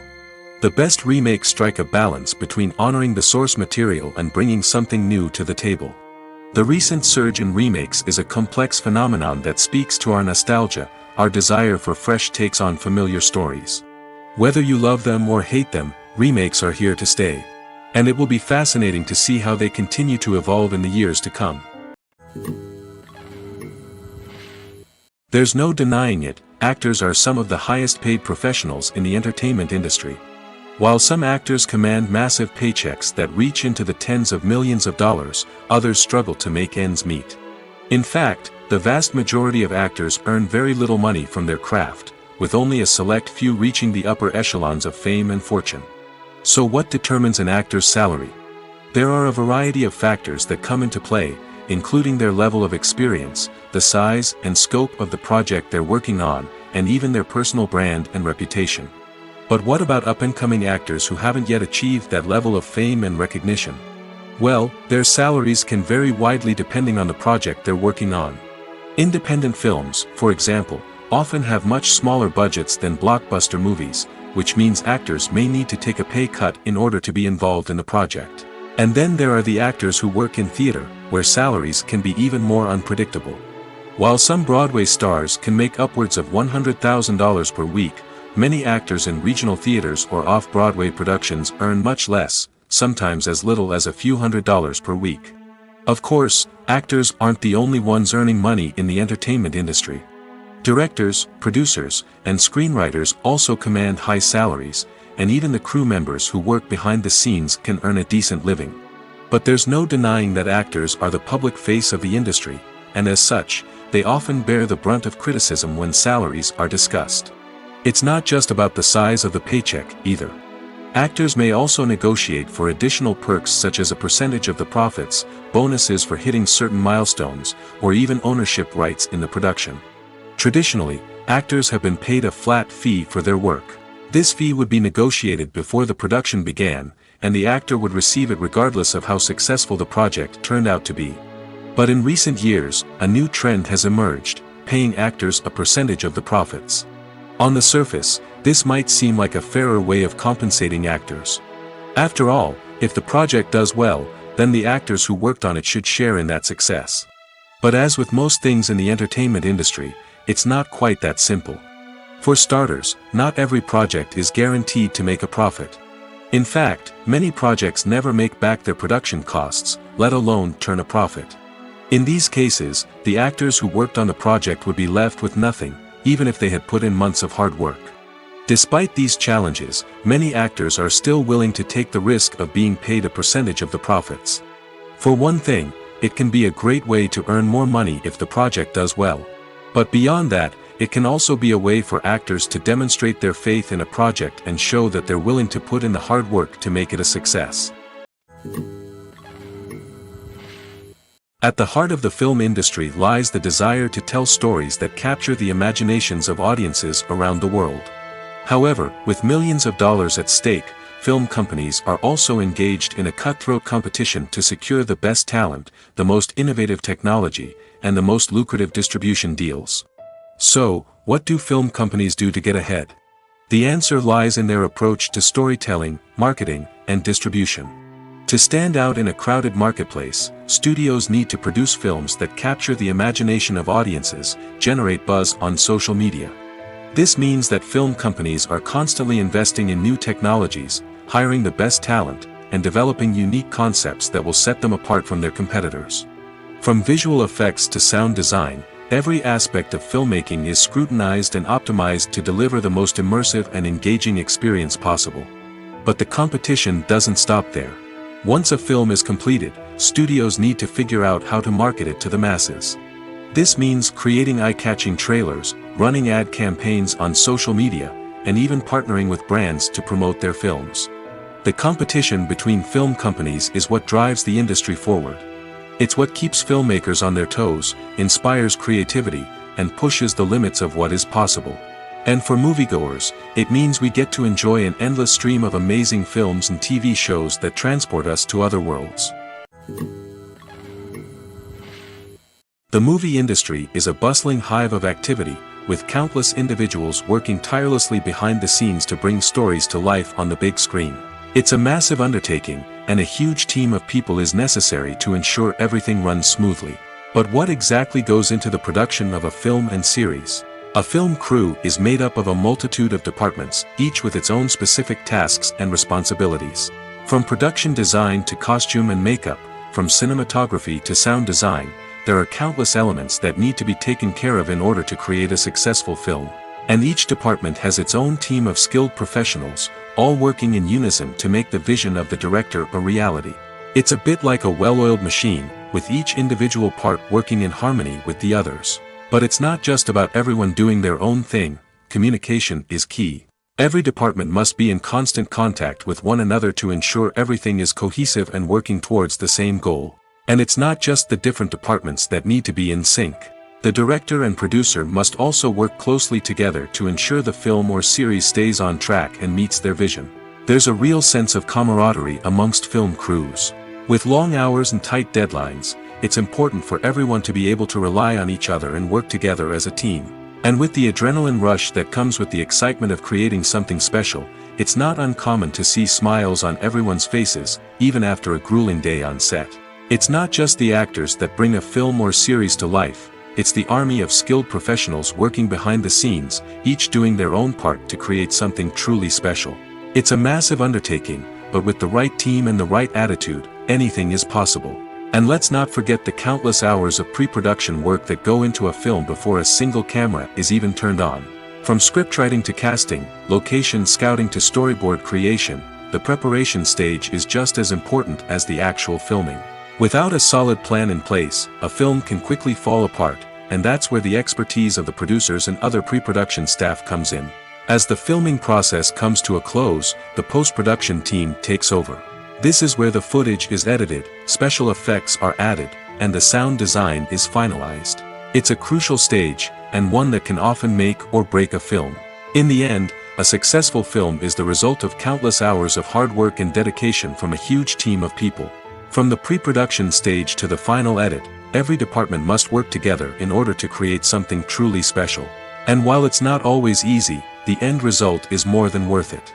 A: The best remakes strike a balance between honoring the source material and bringing something new to the table. The recent surge in remakes is a complex phenomenon that speaks to our nostalgia, our desire for fresh takes on familiar stories. Whether you love them or hate them, remakes are here to stay. And it will be fascinating to see how they continue to evolve in the years to come. There's no denying it, actors are some of the highest paid professionals in the entertainment industry. While some actors command massive paychecks that reach into the tens of millions of dollars, others struggle to make ends meet. In fact, the vast majority of actors earn very little money from their craft, with only a select few reaching the upper echelons of fame and fortune. So what determines an actor's salary? There are a variety of factors that come into play, including their level of experience, the size and scope of the project they're working on, and even their personal brand and reputation. But what about up-and-coming actors who haven't yet achieved that level of fame and recognition? Well, their salaries can vary widely depending on the project they're working on. Independent films, for example, often have much smaller budgets than blockbuster movies, which means actors may need to take a pay cut in order to be involved in the project. And then there are the actors who work in theater, where salaries can be even more unpredictable. While some Broadway stars can make upwards of $100,000 per week, many actors in regional theaters or off-Broadway productions earn much less, sometimes as little as a few $100s per week. Of course, actors aren't the only ones earning money in the entertainment industry. Directors, producers, and screenwriters also command high salaries, and even the crew members who work behind the scenes can earn a decent living. But there's no denying that actors are the public face of the industry, and as such, they often bear the brunt of criticism when salaries are discussed. It's not just about the size of the paycheck, either. Actors may also negotiate for additional perks such as a percentage of the profits, bonuses for hitting certain milestones, or even ownership rights in the production. Traditionally, actors have been paid a flat fee for their work. This fee would be negotiated before the production began, and the actor would receive it regardless of how successful the project turned out to be. But in recent years, a new trend has emerged, paying actors a percentage of the profits. On the surface, this might seem like a fairer way of compensating actors. After all, if the project does well, then the actors who worked on it should share in that success. But as with most things in the entertainment industry, it's not quite that simple. For starters, not every project is guaranteed to make a profit. In fact, many projects never make back their production costs, let alone turn a profit. In these cases, the actors who worked on the project would be left with nothing, even if they had put in months of hard work. Despite these challenges, many actors are still willing to take the risk of being paid a percentage of the profits. For one thing, it can be a great way to earn more money if the project does well. But beyond that, it can also be a way for actors to demonstrate their faith in a project and show that they're willing to put in the hard work to make it a success. At the heart of the film industry lies the desire to tell stories that capture the imaginations of audiences around the world. However, with millions of dollars at stake, film companies are also engaged in a cutthroat competition to secure the best talent, the most innovative technology, and the most lucrative distribution deals. So, what do film companies do to get ahead? The answer lies in their approach to storytelling, marketing, and distribution. To stand out in a crowded marketplace, studios need to produce films that capture the imagination of audiences, generate buzz on social media. This means that film companies are constantly investing in new technologies, hiring the best talent, and developing unique concepts that will set them apart from their competitors. From visual effects to sound design, every aspect of filmmaking is scrutinized and optimized to deliver the most immersive and engaging experience possible. But the competition doesn't stop there. Once a film is completed, studios need to figure out how to market it to the masses. This means creating eye-catching trailers, running ad campaigns on social media, and even partnering with brands to promote their films. The competition between film companies is what drives the industry forward. It's what keeps filmmakers on their toes, inspires creativity, and pushes the limits of what is possible. And for moviegoers, it means we get to enjoy an endless stream of amazing films and TV shows that transport us to other worlds. The movie industry is a bustling hive of activity, with countless individuals working tirelessly behind the scenes to bring stories to life on the big screen. It's a massive undertaking, and a huge team of people is necessary to ensure everything runs smoothly. But what exactly goes into the production of a film and series? A film crew is made up of a multitude of departments, each with its own specific tasks and responsibilities. From production design to costume and makeup, from cinematography to sound design, there are countless elements that need to be taken care of in order to create a successful film. And each department has its own team of skilled professionals, all working in unison to make the vision of the director a reality. It's a bit like a well-oiled machine, with each individual part working in harmony with the others. But it's not just about everyone doing their own thing. Communication is key. Every department must be in constant contact with one another to ensure everything is cohesive and working towards the same goal. And it's not just the different departments that need to be in sync. The director and producer must also work closely together to ensure the film or series stays on track and meets their vision. There's a real sense of camaraderie amongst film crews. With long hours and tight deadlines, it's important for everyone to be able to rely on each other and work together as a team. And with the adrenaline rush that comes with the excitement of creating something special, it's not uncommon to see smiles on everyone's faces, even after a grueling day on set. It's not just the actors that bring a film or series to life, it's the army of skilled professionals working behind the scenes, each doing their own part to create something truly special. It's a massive undertaking, but with the right team and the right attitude, anything is possible. And let's not forget the countless hours of pre-production work that go into a film before a single camera is even turned on. From scriptwriting to casting, location scouting to storyboard creation, the preparation stage is just as important as the actual filming. Without a solid plan in place, a film can quickly fall apart, and that's where the expertise of the producers and other pre-production staff comes in. As the filming process comes to a close, the post-production team takes over. This is where the footage is edited, special effects are added, and the sound design is finalized. It's a crucial stage, and one that can often make or break a film. In the end, a successful film is the result of countless hours of hard work and dedication from a huge team of people. From the pre-production stage to the final edit, every department must work together in order to create something truly special. And while it's not always easy, the end result is more than worth it.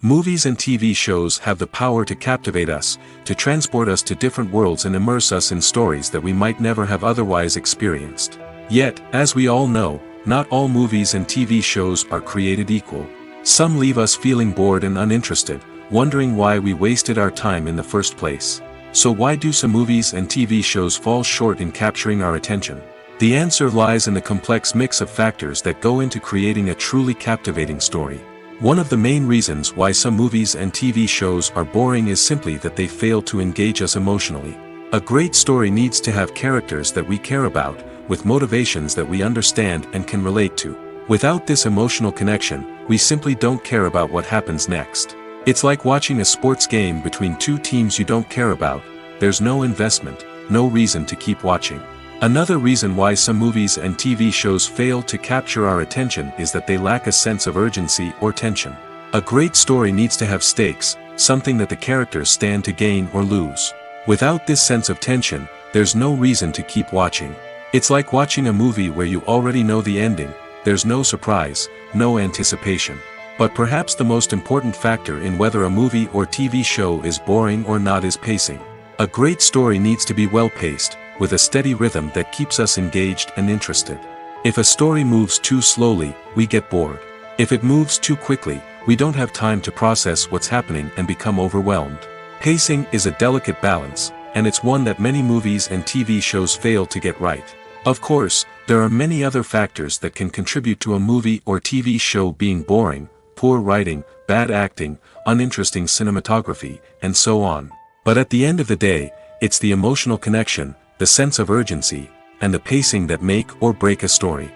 A: Movies and TV shows have the power to captivate us, to transport us to different worlds and immerse us in stories that we might never have otherwise experienced. Yet, as we all know, not all movies and TV shows are created equal. Some leave us feeling bored and uninterested, wondering why we wasted our time in the first place. So why do some movies and TV shows fall short in capturing our attention? The answer lies in the complex mix of factors that go into creating a truly captivating story. One of the main reasons why some movies and TV shows are boring is simply that they fail to engage us emotionally. A great story needs to have characters that we care about, with motivations that we understand and can relate to. Without this emotional connection, we simply don't care about what happens next. It's like watching a sports game between two teams you don't care about. There's no investment, no reason to keep watching. Another reason why some movies and TV shows fail to capture our attention is that they lack a sense of urgency or tension. A great story needs to have stakes, something that the characters stand to gain or lose. Without this sense of tension, there's no reason to keep watching. It's like watching a movie where you already know the ending, there's no surprise, no anticipation. But perhaps the most important factor in whether a movie or TV show is boring or not is pacing. A great story needs to be well-paced, with a steady rhythm that keeps us engaged and interested. If a story moves too slowly, we get bored. If it moves too quickly, we don't have time to process what's happening and become overwhelmed. Pacing is a delicate balance, and it's one that many movies and TV shows fail to get right. Of course, there are many other factors that can contribute to a movie or TV show being boring: poor writing, bad acting, uninteresting cinematography, and so on. But at the end of the day, it's the emotional connection, the sense of urgency, and the pacing that make or break a story.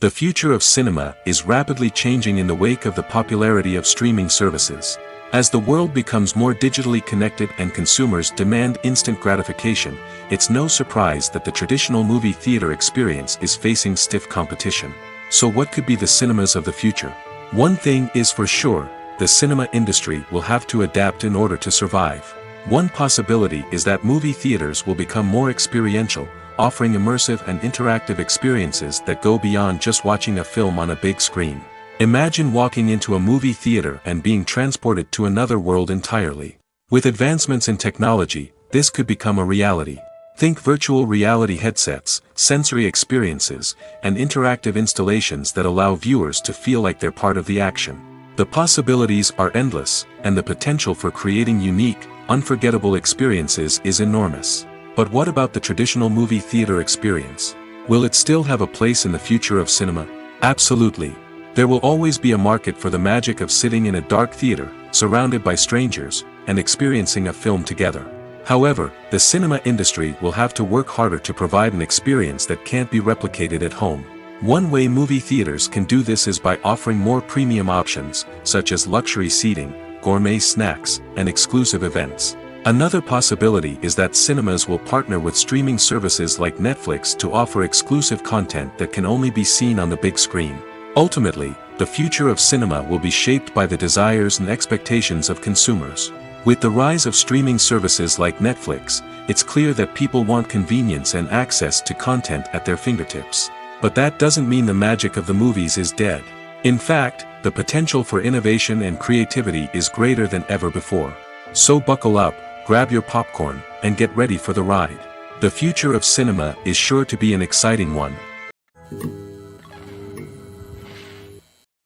A: The future of cinema is rapidly changing in the wake of the popularity of streaming services. As the world becomes more digitally connected and consumers demand instant gratification, it's no surprise that the traditional movie theater experience is facing stiff competition. So what could be the cinemas of the future? One thing is for sure, the cinema industry will have to adapt in order to survive. One possibility is that movie theaters will become more experiential, offering immersive and interactive experiences that go beyond just watching a film on a big screen. Imagine walking into a movie theater and being transported to another world entirely. With advancements in technology, this could become a reality. Think virtual reality headsets, sensory experiences, and interactive installations that allow viewers to feel like they're part of the action. The possibilities are endless, and the potential for creating unique, unforgettable experiences is enormous. But what about the traditional movie theater experience? Will it still have a place in the future of cinema? Absolutely. There will always be a market for the magic of sitting in a dark theater, surrounded by strangers, and experiencing a film together. However, the cinema industry will have to work harder to provide an experience that can't be replicated at home. One way movie theaters can do this is by offering more premium options, such as luxury seating, gourmet snacks, and exclusive events. Another possibility is that cinemas will partner with streaming services like Netflix to offer exclusive content that can only be seen on the big screen. Ultimately, the future of cinema will be shaped by the desires and expectations of consumers. With the rise of streaming services like Netflix, it's clear that people want convenience and access to content at their fingertips. But that doesn't mean the magic of the movies is dead. In fact, the potential for innovation and creativity is greater than ever before. So buckle up, grab your popcorn, and get ready for the ride. The future of cinema is sure to be an exciting one.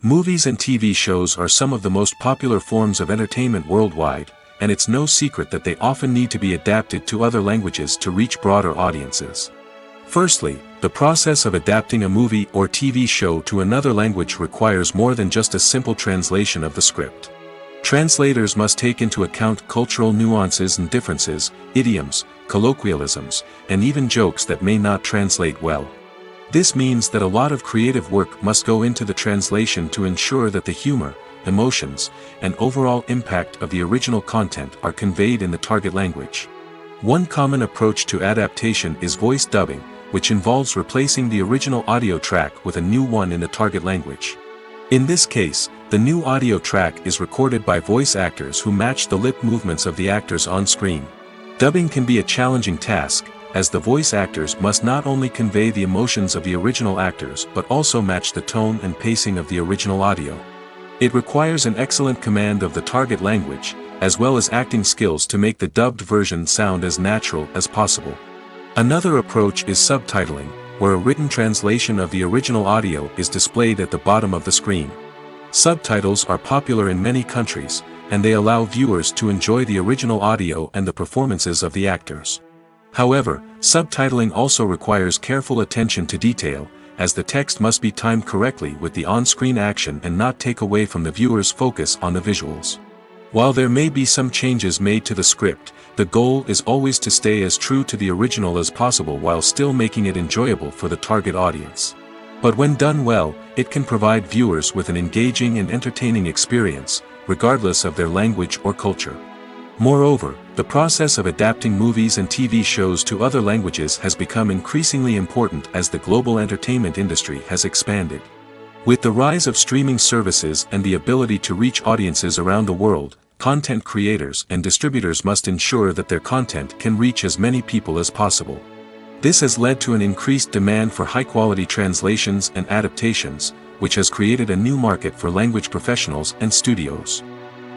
A: Movies and TV shows are some of the most popular forms of entertainment worldwide, and it's no secret that they often need to be adapted to other languages to reach broader audiences. Firstly, the process of adapting a movie or TV show to another language requires more than just a simple translation of the script. Translators must take into account cultural nuances and differences, idioms, colloquialisms, and even jokes that may not translate well. This means that a lot of creative work must go into the translation to ensure that the humor, emotions, and overall impact of the original content are conveyed in the target language. One common approach to adaptation is voice dubbing, which involves replacing the original audio track with a new one in the target language. In this case, the new audio track is recorded by voice actors who match the lip movements of the actors on screen. Dubbing can be a challenging task, as the voice actors must not only convey the emotions of the original actors but also match the tone and pacing of the original audio. It requires an excellent command of the target language, as well as acting skills to make the dubbed version sound as natural as possible. Another approach is subtitling, where a written translation of the original audio is displayed at the bottom of the screen. Subtitles are popular in many countries, and they allow viewers to enjoy the original audio and the performances of the actors. However, subtitling also requires careful attention to detail, as the text must be timed correctly with the on-screen action and not take away from the viewer's focus on the visuals. While there may be some changes made to the script, the goal is always to stay as true to the original as possible while still making it enjoyable for the target audience. But when done well, it can provide viewers with an engaging and entertaining experience, regardless of their language or culture. Moreover, the process of adapting movies and TV shows to other languages has become increasingly important as the global entertainment industry has expanded. With the rise of streaming services and the ability to reach audiences around the world, content creators and distributors must ensure that their content can reach as many people as possible. This has led to an increased demand for high-quality translations and adaptations, which has created a new market for language professionals and studios.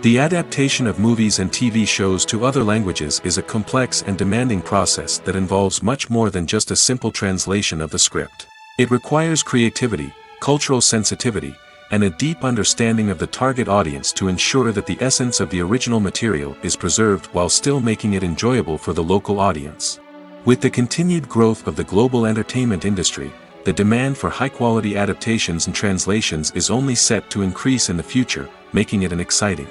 A: The adaptation of movies and TV shows to other languages is a complex and demanding process that involves much more than just a simple translation of the script. It requires creativity, cultural sensitivity, and a deep understanding of the target audience to ensure that the essence of the original material is preserved while still making it enjoyable for the local audience. With the continued growth of the global entertainment industry, the demand for high-quality adaptations and translations is only set to increase in the future, making it an exciting.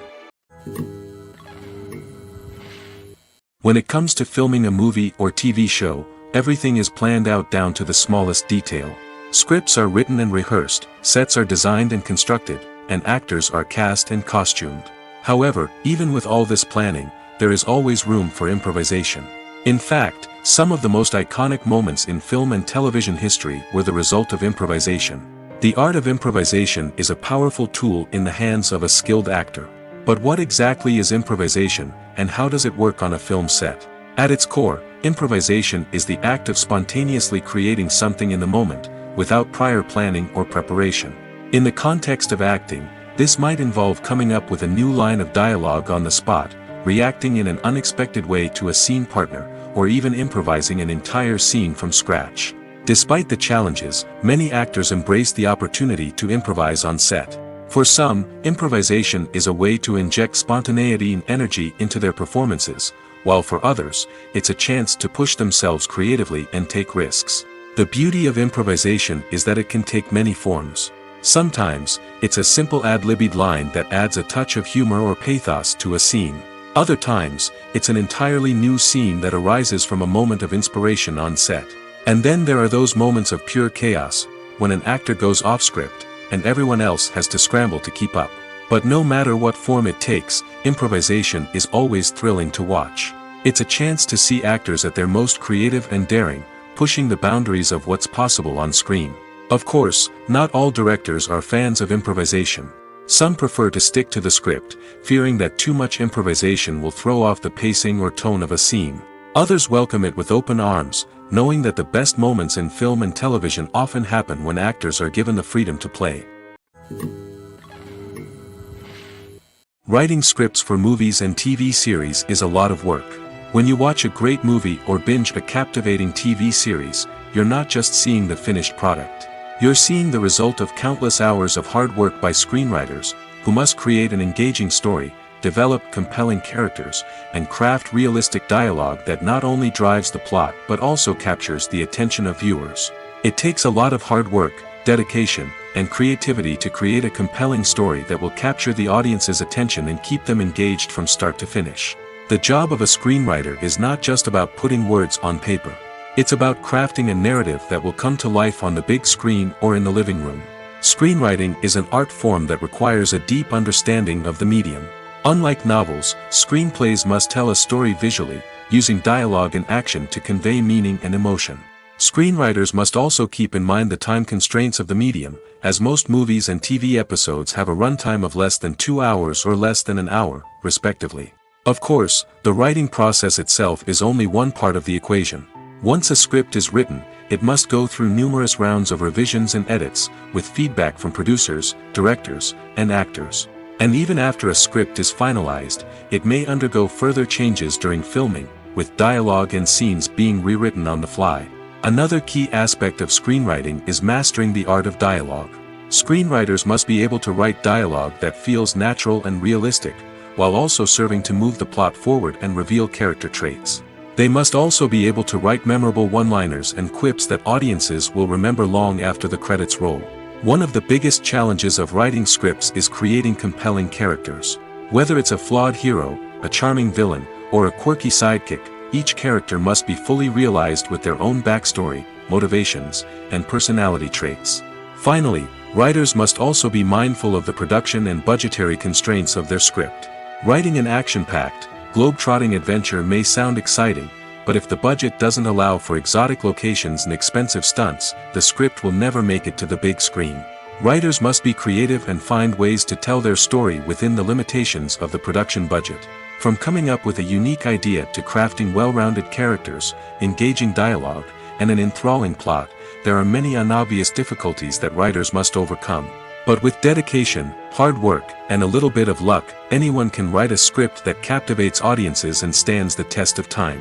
A: When it comes to filming a movie or TV show, everything is planned out down to the smallest detail. Scripts are written and rehearsed, sets are designed and constructed, and actors are cast and costumed. However, even with all this planning, there is always room for improvisation. In fact, some of the most iconic moments in film and television history were the result of improvisation. The art of improvisation is a powerful tool in the hands of a skilled actor. But what exactly is improvisation, and how does it work on a film set? At its core, improvisation is the act of spontaneously creating something in the moment, without prior planning or preparation. In the context of acting, this might involve coming up with a new line of dialogue on the spot, reacting in an unexpected way to a scene partner, or even improvising an entire scene from scratch. Despite the challenges, many actors embrace the opportunity to improvise on set. For some, improvisation is a way to inject spontaneity and energy into their performances, while for others, it's a chance to push themselves creatively and take risks. The beauty of improvisation is that it can take many forms. Sometimes, it's a simple ad-libbed line that adds a touch of humor or pathos to a scene. Other times, it's an entirely new scene that arises from a moment of inspiration on set. And then there are those moments of pure chaos, when an actor goes off script, and everyone else has to scramble to keep up. But no matter what form it takes, improvisation is always thrilling to watch. It's a chance to see actors at their most creative and daring, pushing the boundaries of what's possible on screen. Of course, not all directors are fans of improvisation. Some prefer to stick to the script, fearing that too much improvisation will throw off the pacing or tone of a scene. Others welcome it with open arms, knowing that the best moments in film and television often happen when actors are given the freedom to play. Writing scripts for movies and TV series is a lot of work. When you watch a great movie or binge a captivating TV series, you're not just seeing the finished product. You're seeing the result of countless hours of hard work by screenwriters, who must create an engaging story, develop compelling characters, and craft realistic dialogue that not only drives the plot but also captures the attention of viewers. It takes a lot of hard work, dedication, and creativity to create a compelling story that will capture the audience's attention and keep them engaged from start to finish. The job of a screenwriter is not just about putting words on paper. It's about crafting a narrative that will come to life on the big screen or in the living room. Screenwriting is an art form that requires a deep understanding of the medium. Unlike novels, screenplays must tell a story visually, using dialogue and action to convey meaning and emotion. Screenwriters must also keep in mind the time constraints of the medium, as most movies and TV episodes have a runtime of less than 2 hours or less than an hour, respectively. Of course, the writing process itself is only one part of the equation. Once a script is written, it must go through numerous rounds of revisions and edits, with feedback from producers, directors, and actors. And even after a script is finalized, it may undergo further changes during filming, with dialogue and scenes being rewritten on the fly. Another key aspect of screenwriting is mastering the art of dialogue. Screenwriters must be able to write dialogue that feels natural and realistic, while also serving to move the plot forward and reveal character traits. They must also be able to write memorable one-liners and quips that audiences will remember long after the credits roll. One of the biggest challenges of writing scripts is creating compelling characters. Whether it's a flawed hero, a charming villain, or a quirky sidekick, each character must be fully realized with their own backstory, motivations, and personality traits. Finally, writers must also be mindful of the production and budgetary constraints of their script. Writing an action-packed, globe-trotting adventure may sound exciting, but if the budget doesn't allow for exotic locations and expensive stunts, the script will never make it to the big screen. Writers must be creative and find ways to tell their story within the limitations of the production budget. From coming up with a unique idea to crafting well-rounded characters, engaging dialogue, and an enthralling plot, there are many unobvious difficulties that writers must overcome. But with dedication, hard work, and a little bit of luck, anyone can write a script that captivates audiences and stands the test of time.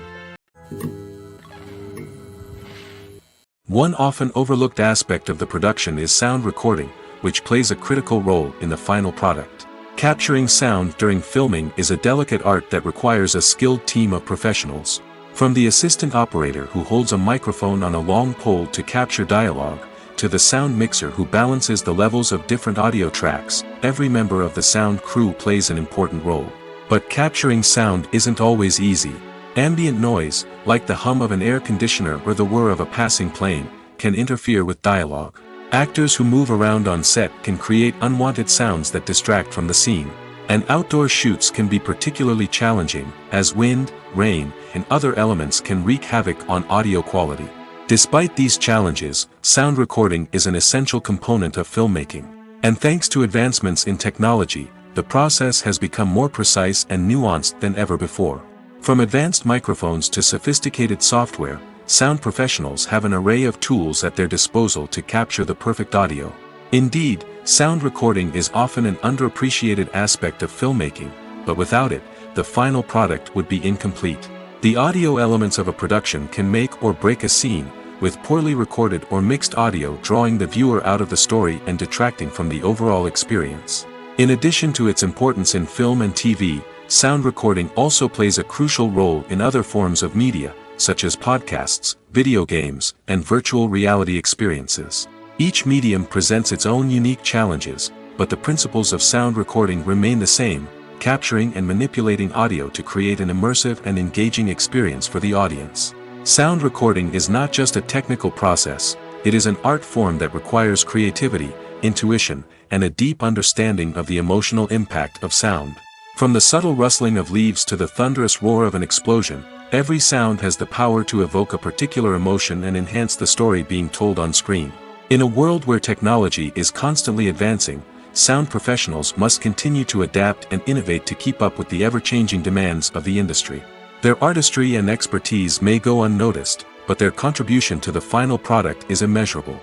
A: One often overlooked aspect of the production is sound recording, which plays a critical role in the final product. Capturing sound during filming is a delicate art that requires a skilled team of professionals. From the assistant operator who holds a microphone on a long pole to capture dialogue, to the sound mixer who balances the levels of different audio tracks, every member of the sound crew plays an important role. But capturing sound isn't always easy. Ambient noise, like the hum of an air conditioner or the whir of a passing plane, can interfere with dialogue. Actors who move around on set can create unwanted sounds that distract from the scene. And outdoor shoots can be particularly challenging, as wind, rain, and other elements can wreak havoc on audio quality. Despite these challenges, sound recording is an essential component of filmmaking. And thanks to advancements in technology, the process has become more precise and nuanced than ever before. From advanced microphones to sophisticated software, sound professionals have an array of tools at their disposal to capture the perfect audio. Indeed, sound recording is often an underappreciated aspect of filmmaking, but without it, the final product would be incomplete. The audio elements of a production can make or break a scene, with poorly recorded or mixed audio drawing the viewer out of the story and detracting from the overall experience. In addition to its importance in film and TV, sound recording also plays a crucial role in other forms of media, such as podcasts, video games, and virtual reality experiences. Each medium presents its own unique challenges, but the principles of sound recording remain the same, capturing and manipulating audio to create an immersive and engaging experience for the audience. Sound recording is not just a technical process, it is an art form that requires creativity, intuition, and a deep understanding of the emotional impact of sound. From the subtle rustling of leaves to the thunderous roar of an explosion, every sound has the power to evoke a particular emotion and enhance the story being told on screen. In a world where technology is constantly advancing, sound professionals must continue to adapt and innovate to keep up with the ever-changing demands of the industry. Their artistry and expertise may go unnoticed, but their contribution to the final product is immeasurable.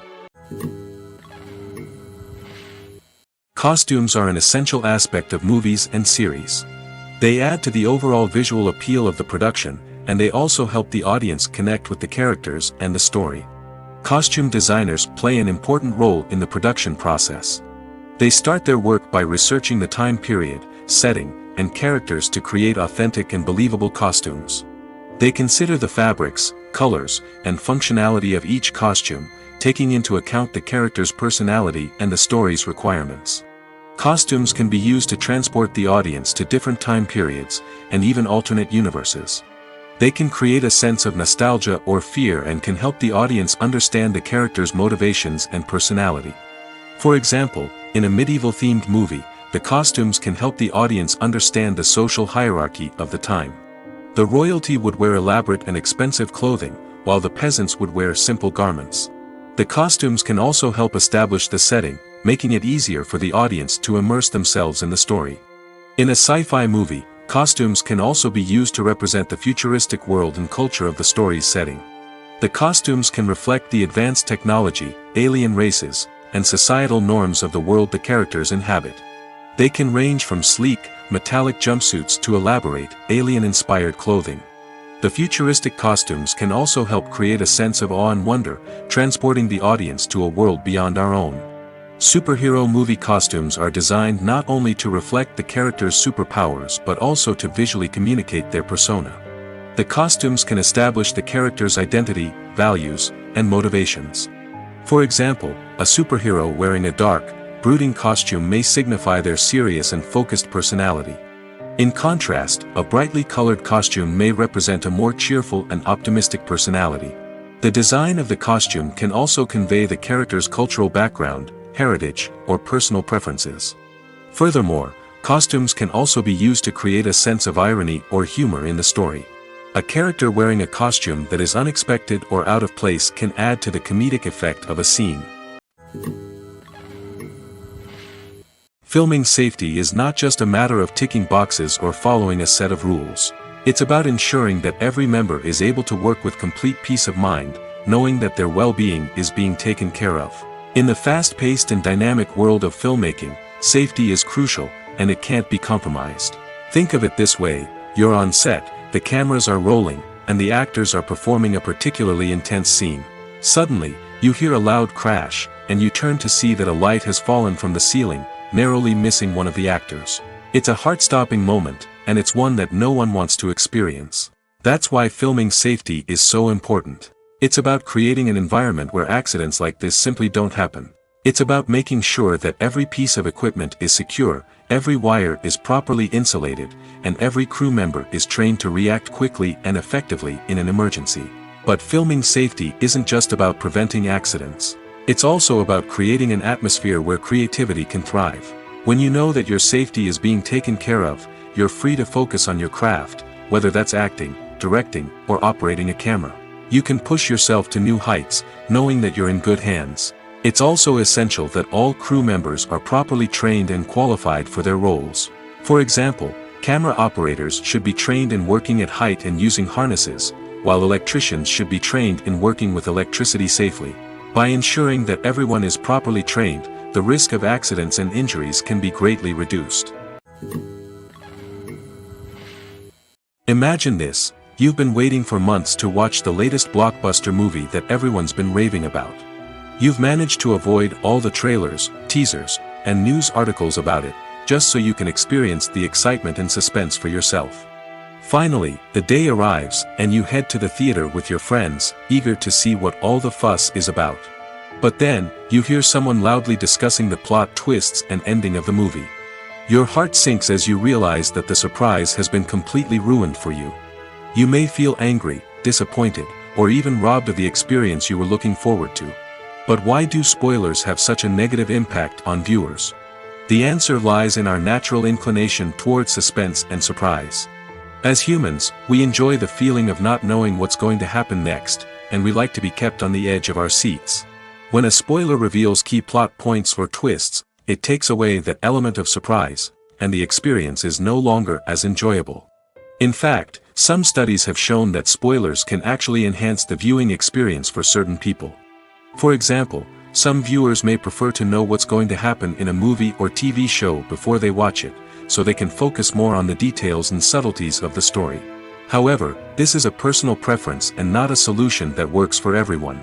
A: Costumes are an essential aspect of movies and series. They add to the overall visual appeal of the production, and they also help the audience connect with the characters and the story. Costume designers play an important role in the production process. They start their work by researching the time period, setting, and characters to create authentic and believable costumes. They consider the fabrics, colors, and functionality of each costume, taking into account the character's personality and the story's requirements. Costumes can be used to transport the audience to different time periods, and even alternate universes. They can create a sense of nostalgia or fear and can help the audience understand the character's motivations and personality. For example, in a medieval-themed movie, the costumes can help the audience understand the social hierarchy of the time. The royalty would wear elaborate and expensive clothing, while the peasants would wear simple garments. The costumes can also help establish the setting, making it easier for the audience to immerse themselves in the story. In a sci-fi movie, costumes can also be used to represent the futuristic world and culture of the story's setting. The costumes can reflect the advanced technology, alien races, and societal norms of the world the characters inhabit. They can range from sleek, metallic jumpsuits to elaborate, alien-inspired clothing. The futuristic costumes can also help create a sense of awe and wonder, transporting the audience to a world beyond our own. Superhero movie costumes are designed not only to reflect the character's superpowers but also to visually communicate their persona. The costumes can establish the character's identity, values, and motivations. For example, a superhero wearing a dark, brooding costume may signify their serious and focused personality. In contrast, a brightly colored costume may represent a more cheerful and optimistic personality. The design of the costume can also convey the character's cultural background, heritage, or personal preferences. Furthermore, costumes can also be used to create a sense of irony or humor in the story. A character wearing a costume that is unexpected or out of place can add to the comedic effect of a scene. Filming safety is not just a matter of ticking boxes or following a set of rules. It's about ensuring that every member is able to work with complete peace of mind, knowing that their well-being is being taken care of. In the fast-paced and dynamic world of filmmaking, safety is crucial, and it can't be compromised. Think of it this way: you're on set, the cameras are rolling, and the actors are performing a particularly intense scene. Suddenly, you hear a loud crash, and you turn to see that a light has fallen from the ceiling, narrowly missing one of the actors. It's a heart-stopping moment, and it's one that no one wants to experience. That's why filming safety is so important. It's about creating an environment where accidents like this simply don't happen. It's about making sure that every piece of equipment is secure, every wire is properly insulated, and every crew member is trained to react quickly and effectively in an emergency. But filming safety isn't just about preventing accidents. It's also about creating an atmosphere where creativity can thrive. When you know that your safety is being taken care of, you're free to focus on your craft, whether that's acting, directing, or operating a camera. You can push yourself to new heights, knowing that you're in good hands. It's also essential that all crew members are properly trained and qualified for their roles. For example, camera operators should be trained in working at height and using harnesses, while electricians should be trained in working with electricity safely. By ensuring that everyone is properly trained, the risk of accidents and injuries can be greatly reduced. Imagine this: You've been waiting for months to watch the latest blockbuster movie that everyone's been raving about. You've managed to avoid all the trailers, teasers, and news articles about it, just so you can experience the excitement and suspense for yourself. Finally, the day arrives, and you head to the theater with your friends, eager to see what all the fuss is about. But then, you hear someone loudly discussing the plot twists and ending of the movie. Your heart sinks as you realize that the surprise has been completely ruined for you. You may feel angry, disappointed, or even robbed of the experience you were looking forward to. But why do spoilers have such a negative impact on viewers? The answer lies in our natural inclination towards suspense and surprise. As humans, we enjoy the feeling of not knowing what's going to happen next, and we like to be kept on the edge of our seats. When a spoiler reveals key plot points or twists, it takes away that element of surprise, and the experience is no longer as enjoyable. In fact, some studies have shown that spoilers can actually enhance the viewing experience for certain people. For example, some viewers may prefer to know what's going to happen in a movie or TV show before they watch it, so they can focus more on the details and subtleties of the story. However, this is a personal preference and not a solution that works for everyone.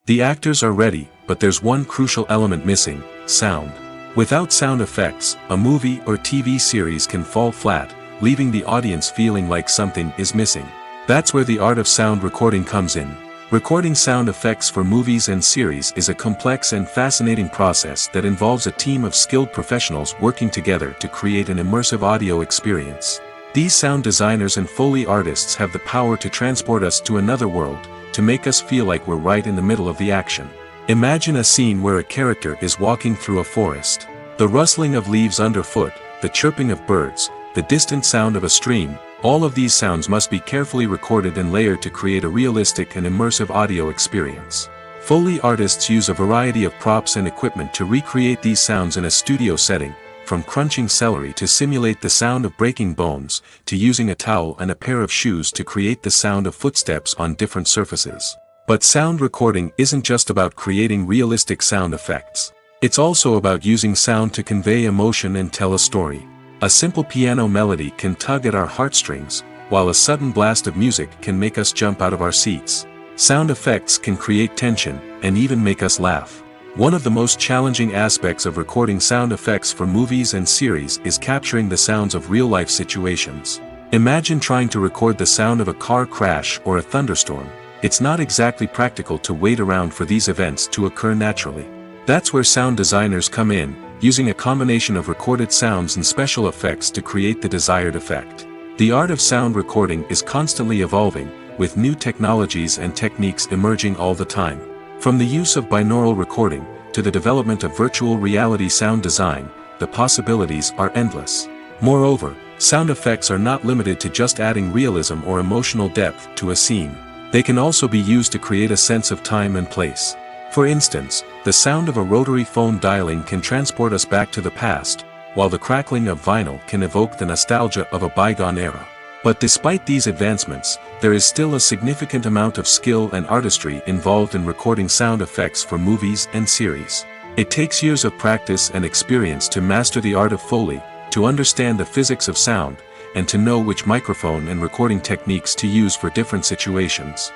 A: The actors are ready, but there's one crucial element missing: sound. Without sound effects, a movie or TV series can fall flat, leaving the audience feeling like something is missing. That's where the art of sound recording comes in. Recording sound effects for movies and series is a complex and fascinating process that involves a team of skilled professionals working together to create an immersive audio experience. These sound designers and Foley artists have the power to transport us to another world, to make us feel like we're right in the middle of the action. Imagine a scene where a character is walking through a forest. The rustling of leaves underfoot, the chirping of birds, the distant sound of a stream, all of these sounds must be carefully recorded and layered to create a realistic and immersive audio experience. Foley artists use a variety of props and equipment to recreate these sounds in a studio setting, from crunching celery to simulate the sound of breaking bones, to using a towel and a pair of shoes to create the sound of footsteps on different surfaces. But sound recording isn't just about creating realistic sound effects. It's also about using sound to convey emotion and tell a story. A simple piano melody can tug at our heartstrings, while a sudden blast of music can make us jump out of our seats. Sound effects can create tension, and even make us laugh. One of the most challenging aspects of recording sound effects for movies and series is capturing the sounds of real-life situations. Imagine trying to record the sound of a car crash or a thunderstorm. It's not exactly practical to wait around for these events to occur naturally. That's where sound designers come in, using a combination of recorded sounds and special effects to create the desired effect. The art of sound recording is constantly evolving, with new technologies and techniques emerging all the time. From the use of binaural recording, to the development of virtual reality sound design, the possibilities are endless. Moreover, sound effects are not limited to just adding realism or emotional depth to a scene. They can also be used to create a sense of time and place. For instance, the sound of a rotary phone dialing can transport us back to the past, while the crackling of vinyl can evoke the nostalgia of a bygone era. But despite these advancements, there is still a significant amount of skill and artistry involved in recording sound effects for movies and series. It takes years of practice and experience to master the art of Foley, to understand the physics of sound, and to know which microphone and recording techniques to use for different situations.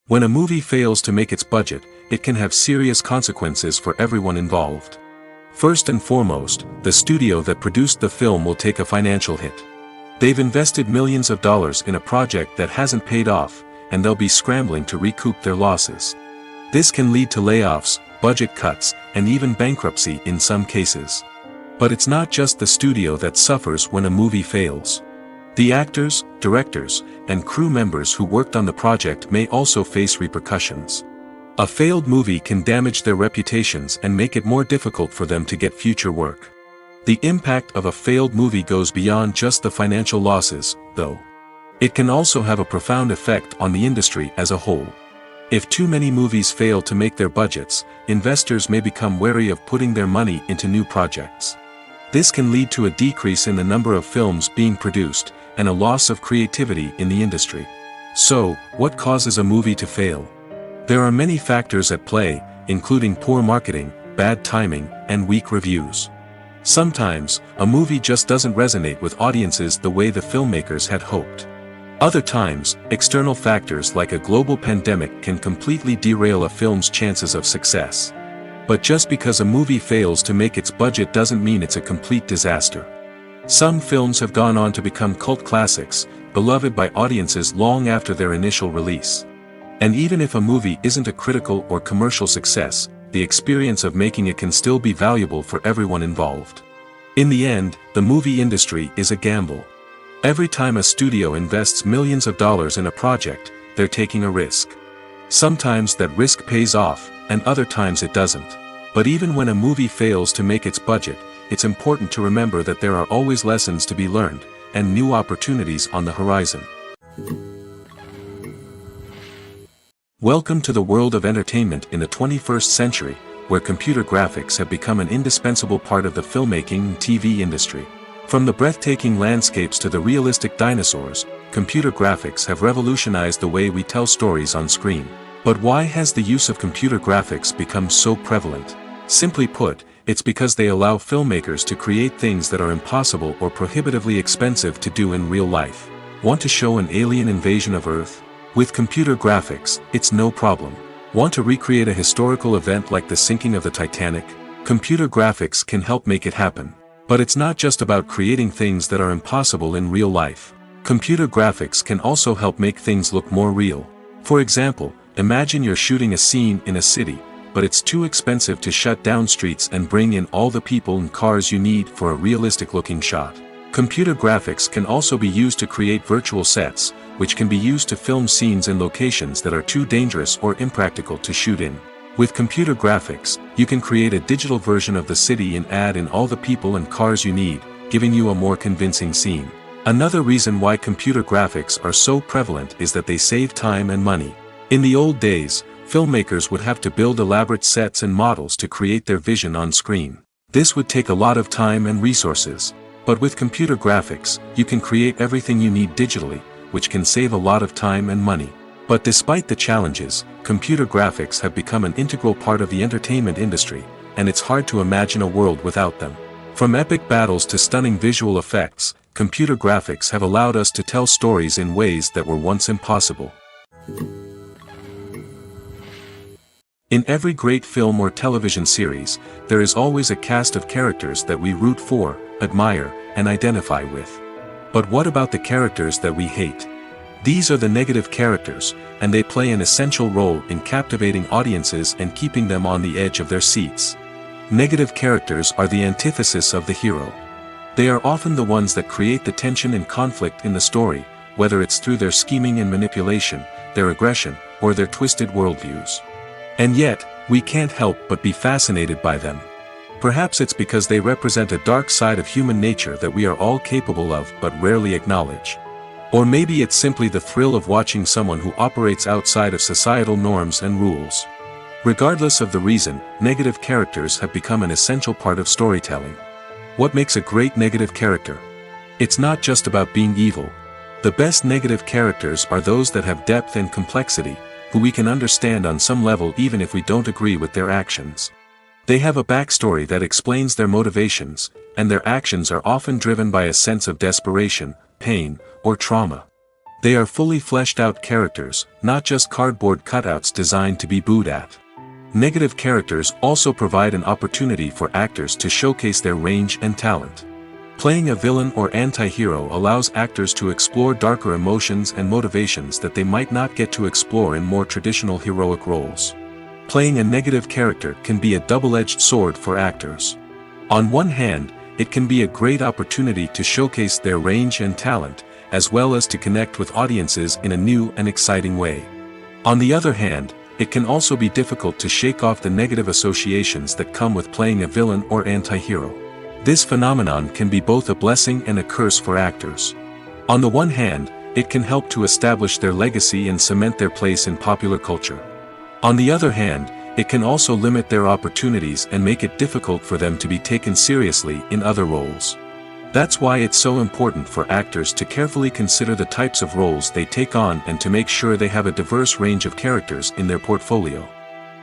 A: When a movie fails to make its budget, it can have serious consequences for everyone involved. First and foremost, the studio that produced the film will take a financial hit. They've invested millions of dollars in a project that hasn't paid off, and they'll be scrambling to recoup their losses. This can lead to layoffs, budget cuts, and even bankruptcy in some cases. But it's not just the studio that suffers when a movie fails. The actors, directors, and crew members who worked on the project may also face repercussions. A failed movie can damage their reputations and make it more difficult for them to get future work. The impact of a failed movie goes beyond just the financial losses, though. It can also have a profound effect on the industry as a whole. If too many movies fail to make their budgets, investors may become wary of putting their money into new projects. This can lead to a decrease in the number of films being produced, and a loss of creativity in the industry. So, what causes a movie to fail? There are many factors at play, including poor marketing, bad timing, and weak reviews. Sometimes, a movie just doesn't resonate with audiences the way the filmmakers had hoped. Other times, external factors like a global pandemic can completely derail a film's chances of success. But just because a movie fails to make its budget doesn't mean it's a complete disaster. Some films have gone on to become cult classics, beloved by audiences long after their initial release. And even if a movie isn't a critical or commercial success, the experience of making it can still be valuable for everyone involved. In the end, the movie industry is a gamble. Every time a studio invests millions of dollars in a project, they're taking a risk. Sometimes that risk pays off, and other times it doesn't. But even when a movie fails to make its budget, it's important to remember that there are always lessons to be learned, and new opportunities on the horizon. Welcome to the world of entertainment in the 21st century, where computer graphics have become an indispensable part of the filmmaking and TV industry. From the breathtaking landscapes to the realistic dinosaurs, computer graphics have revolutionized the way we tell stories on screen. But why has the use of computer graphics become so prevalent? Simply put, it's because they allow filmmakers to create things that are impossible or prohibitively expensive to do in real life. Want to show an alien invasion of Earth? With computer graphics, it's no problem. Want to recreate a historical event like the sinking of the Titanic? Computer graphics can help make it happen. But it's not just about creating things that are impossible in real life. Computer graphics can also help make things look more real. For example, imagine you're shooting a scene in a city, but it's too expensive to shut down streets and bring in all the people and cars you need for a realistic-looking shot. Computer graphics can also be used to create virtual sets, which can be used to film scenes in locations that are too dangerous or impractical to shoot in. With computer graphics, you can create a digital version of the city and add in all the people and cars you need, giving you a more convincing scene. Another reason why computer graphics are so prevalent is that they save time and money. In the old days, filmmakers would have to build elaborate sets and models to create their vision on screen. This would take a lot of time and resources. But with computer graphics, you can create everything you need digitally, which can save a lot of time and money. But despite the challenges, computer graphics have become an integral part of the entertainment industry, and it's hard to imagine a world without them. From epic battles to stunning visual effects, computer graphics have allowed us to tell stories in ways that were once impossible. In every great film or television series, there is always a cast of characters that we root for, admire, and identify with. But what about the characters that we hate? These are the negative characters, and they play an essential role in captivating audiences and keeping them on the edge of their seats. Negative characters are the antithesis of the hero. They are often the ones that create the tension and conflict in the story, whether it's through their scheming and manipulation, their aggression, or their twisted worldviews. And yet, we can't help but be fascinated by them. Perhaps it's because they represent a dark side of human nature that we are all capable of but rarely acknowledge. Or maybe it's simply the thrill of watching someone who operates outside of societal norms and rules. Regardless of the reason, negative characters have become an essential part of storytelling. What makes a great negative character? It's not just about being evil. The best negative characters are those that have depth and complexity, who we can understand on some level even if we don't agree with their actions. They have a backstory that explains their motivations, and their actions are often driven by a sense of desperation, pain, or trauma. They are fully fleshed out characters, not just cardboard cutouts designed to be booed at. Negative characters also provide an opportunity for actors to showcase their range and talent. Playing a villain or anti-hero allows actors to explore darker emotions and motivations that they might not get to explore in more traditional heroic roles. Playing a negative character can be a double-edged sword for actors. On one hand, it can be a great opportunity to showcase their range and talent, as well as to connect with audiences in a new and exciting way. On the other hand, it can also be difficult to shake off the negative associations that come with playing a villain or anti-hero. This phenomenon can be both a blessing and a curse for actors. On the one hand, it can help to establish their legacy and cement their place in popular culture. On the other hand, it can also limit their opportunities and make it difficult for them to be taken seriously in other roles. That's why it's so important for actors to carefully consider the types of roles they take on and to make sure they have a diverse range of characters in their portfolio.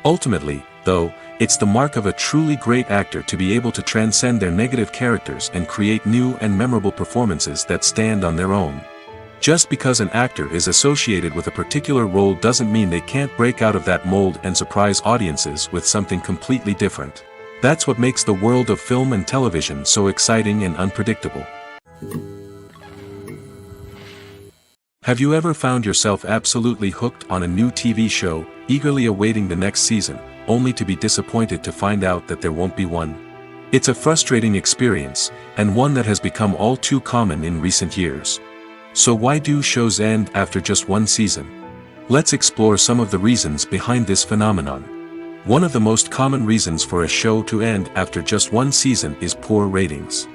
A: Ultimately, though, it's the mark of a truly great actor to be able to transcend their negative characters and create new and memorable performances that stand on their own. Just because an actor is associated with a particular role doesn't mean they can't break out of that mold and surprise audiences with something completely different. That's what makes the world of film and television so exciting and unpredictable. Have you ever found yourself absolutely hooked on a new TV show, eagerly awaiting the next season, only to be disappointed to find out that there won't be one? It's a frustrating experience, and one that has become all too common in recent years. So why do shows end after just one season? Let's explore some of the reasons behind this phenomenon. One of the most common reasons for a show to end after just one season is poor ratings.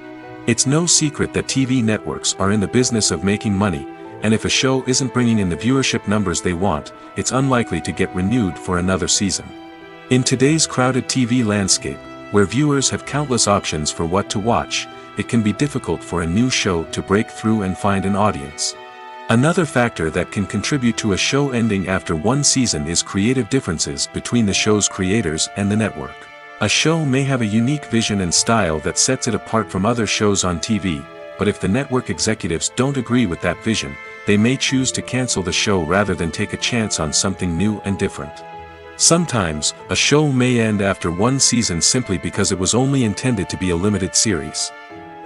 A: It's no secret that TV networks are in the business of making money, and if a show isn't bringing in the viewership numbers they want, it's unlikely to get renewed for another season. In today's crowded TV landscape, where viewers have countless options for what to watch, it can be difficult for a new show to break through and find an audience. Another factor that can contribute to a show ending after one season is creative differences between the show's creators and the network. A show may have a unique vision and style that sets it apart from other shows on TV, but if the network executives don't agree with that vision, they may choose to cancel the show rather than take a chance on something new and different. Sometimes, a show may end after one season simply because it was only intended to be a limited series.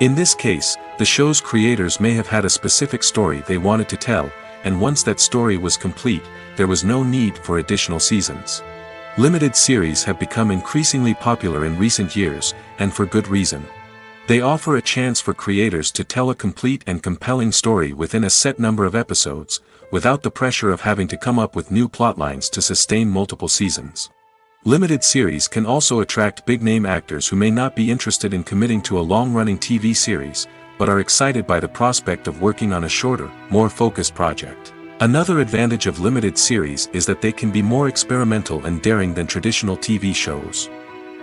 A: In this case, the show's creators may have had a specific story they wanted to tell, and once that story was complete, there was no need for additional seasons. Limited series have become increasingly popular in recent years, and for good reason. They offer a chance for creators to tell a complete and compelling story within a set number of episodes, without the pressure of having to come up with new plotlines to sustain multiple seasons. Limited series can also attract big-name actors who may not be interested in committing to a long-running TV series, but are excited by the prospect of working on a shorter, more focused project. Another advantage of limited series is that they can be more experimental and daring than traditional TV shows.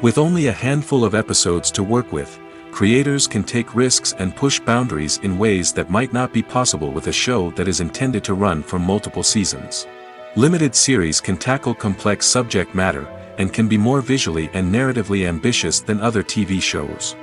A: With only a handful of episodes to work with, creators can take risks and push boundaries in ways that might not be possible with a show that is intended to run for multiple seasons. Limited series can tackle complex subject matter, and can be more visually and narratively ambitious than other TV shows.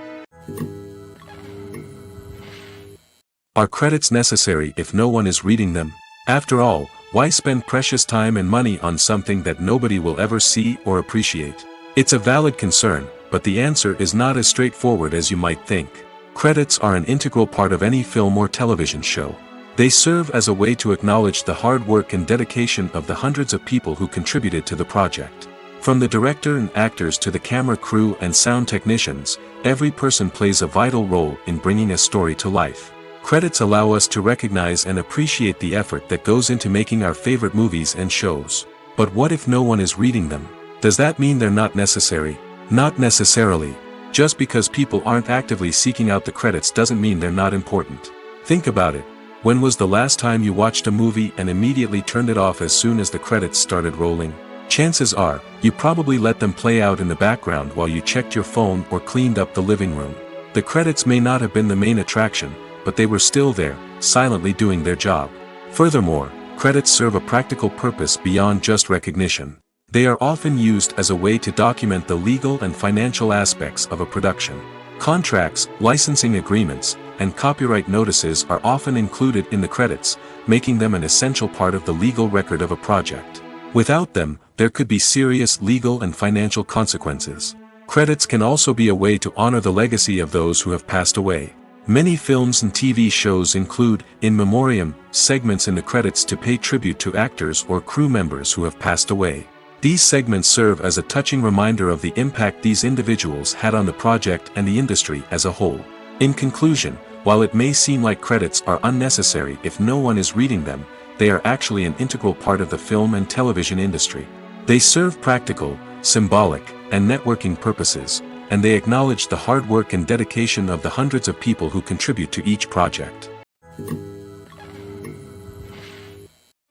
A: Are credits necessary if no one is reading them? After all, why spend precious time and money on something that nobody will ever see or appreciate? It's a valid concern, but the answer is not as straightforward as you might think. Credits are an integral part of any film or television show. They serve as a way to acknowledge the hard work and dedication of the hundreds of people who contributed to the project. From the director and actors to the camera crew and sound technicians, every person plays a vital role in bringing a story to life. Credits allow us to recognize and appreciate the effort that goes into making our favorite movies and shows. But what if no one is reading them? Does that mean they're not necessary? Not necessarily. Just because people aren't actively seeking out the credits doesn't mean they're not important. Think about it. When was the last time you watched a movie and immediately turned it off as soon as the credits started rolling? Chances are, you probably let them play out in the background while you checked your phone or cleaned up the living room. The credits may not have been the main attraction, but they were still there, silently doing their job. Furthermore, credits serve a practical purpose beyond just recognition. They are often used as a way to document the legal and financial aspects of a production. Contracts, licensing agreements, and copyright notices are often included in the credits, making them an essential part of the legal record of a project. Without them, there could be serious legal and financial consequences. Credits can also be a way to honor the legacy of those who have passed away. Many films and TV shows include, in memoriam, segments in the credits to pay tribute to actors or crew members who have passed away. These segments serve as a touching reminder of the impact these individuals had on the project and the industry as a whole. In conclusion, while it may seem like credits are unnecessary if no one is reading them, they are actually an integral part of the film and television industry. They serve practical, symbolic, and networking purposes, and they acknowledge the hard work and dedication of the hundreds of people who contribute to each project.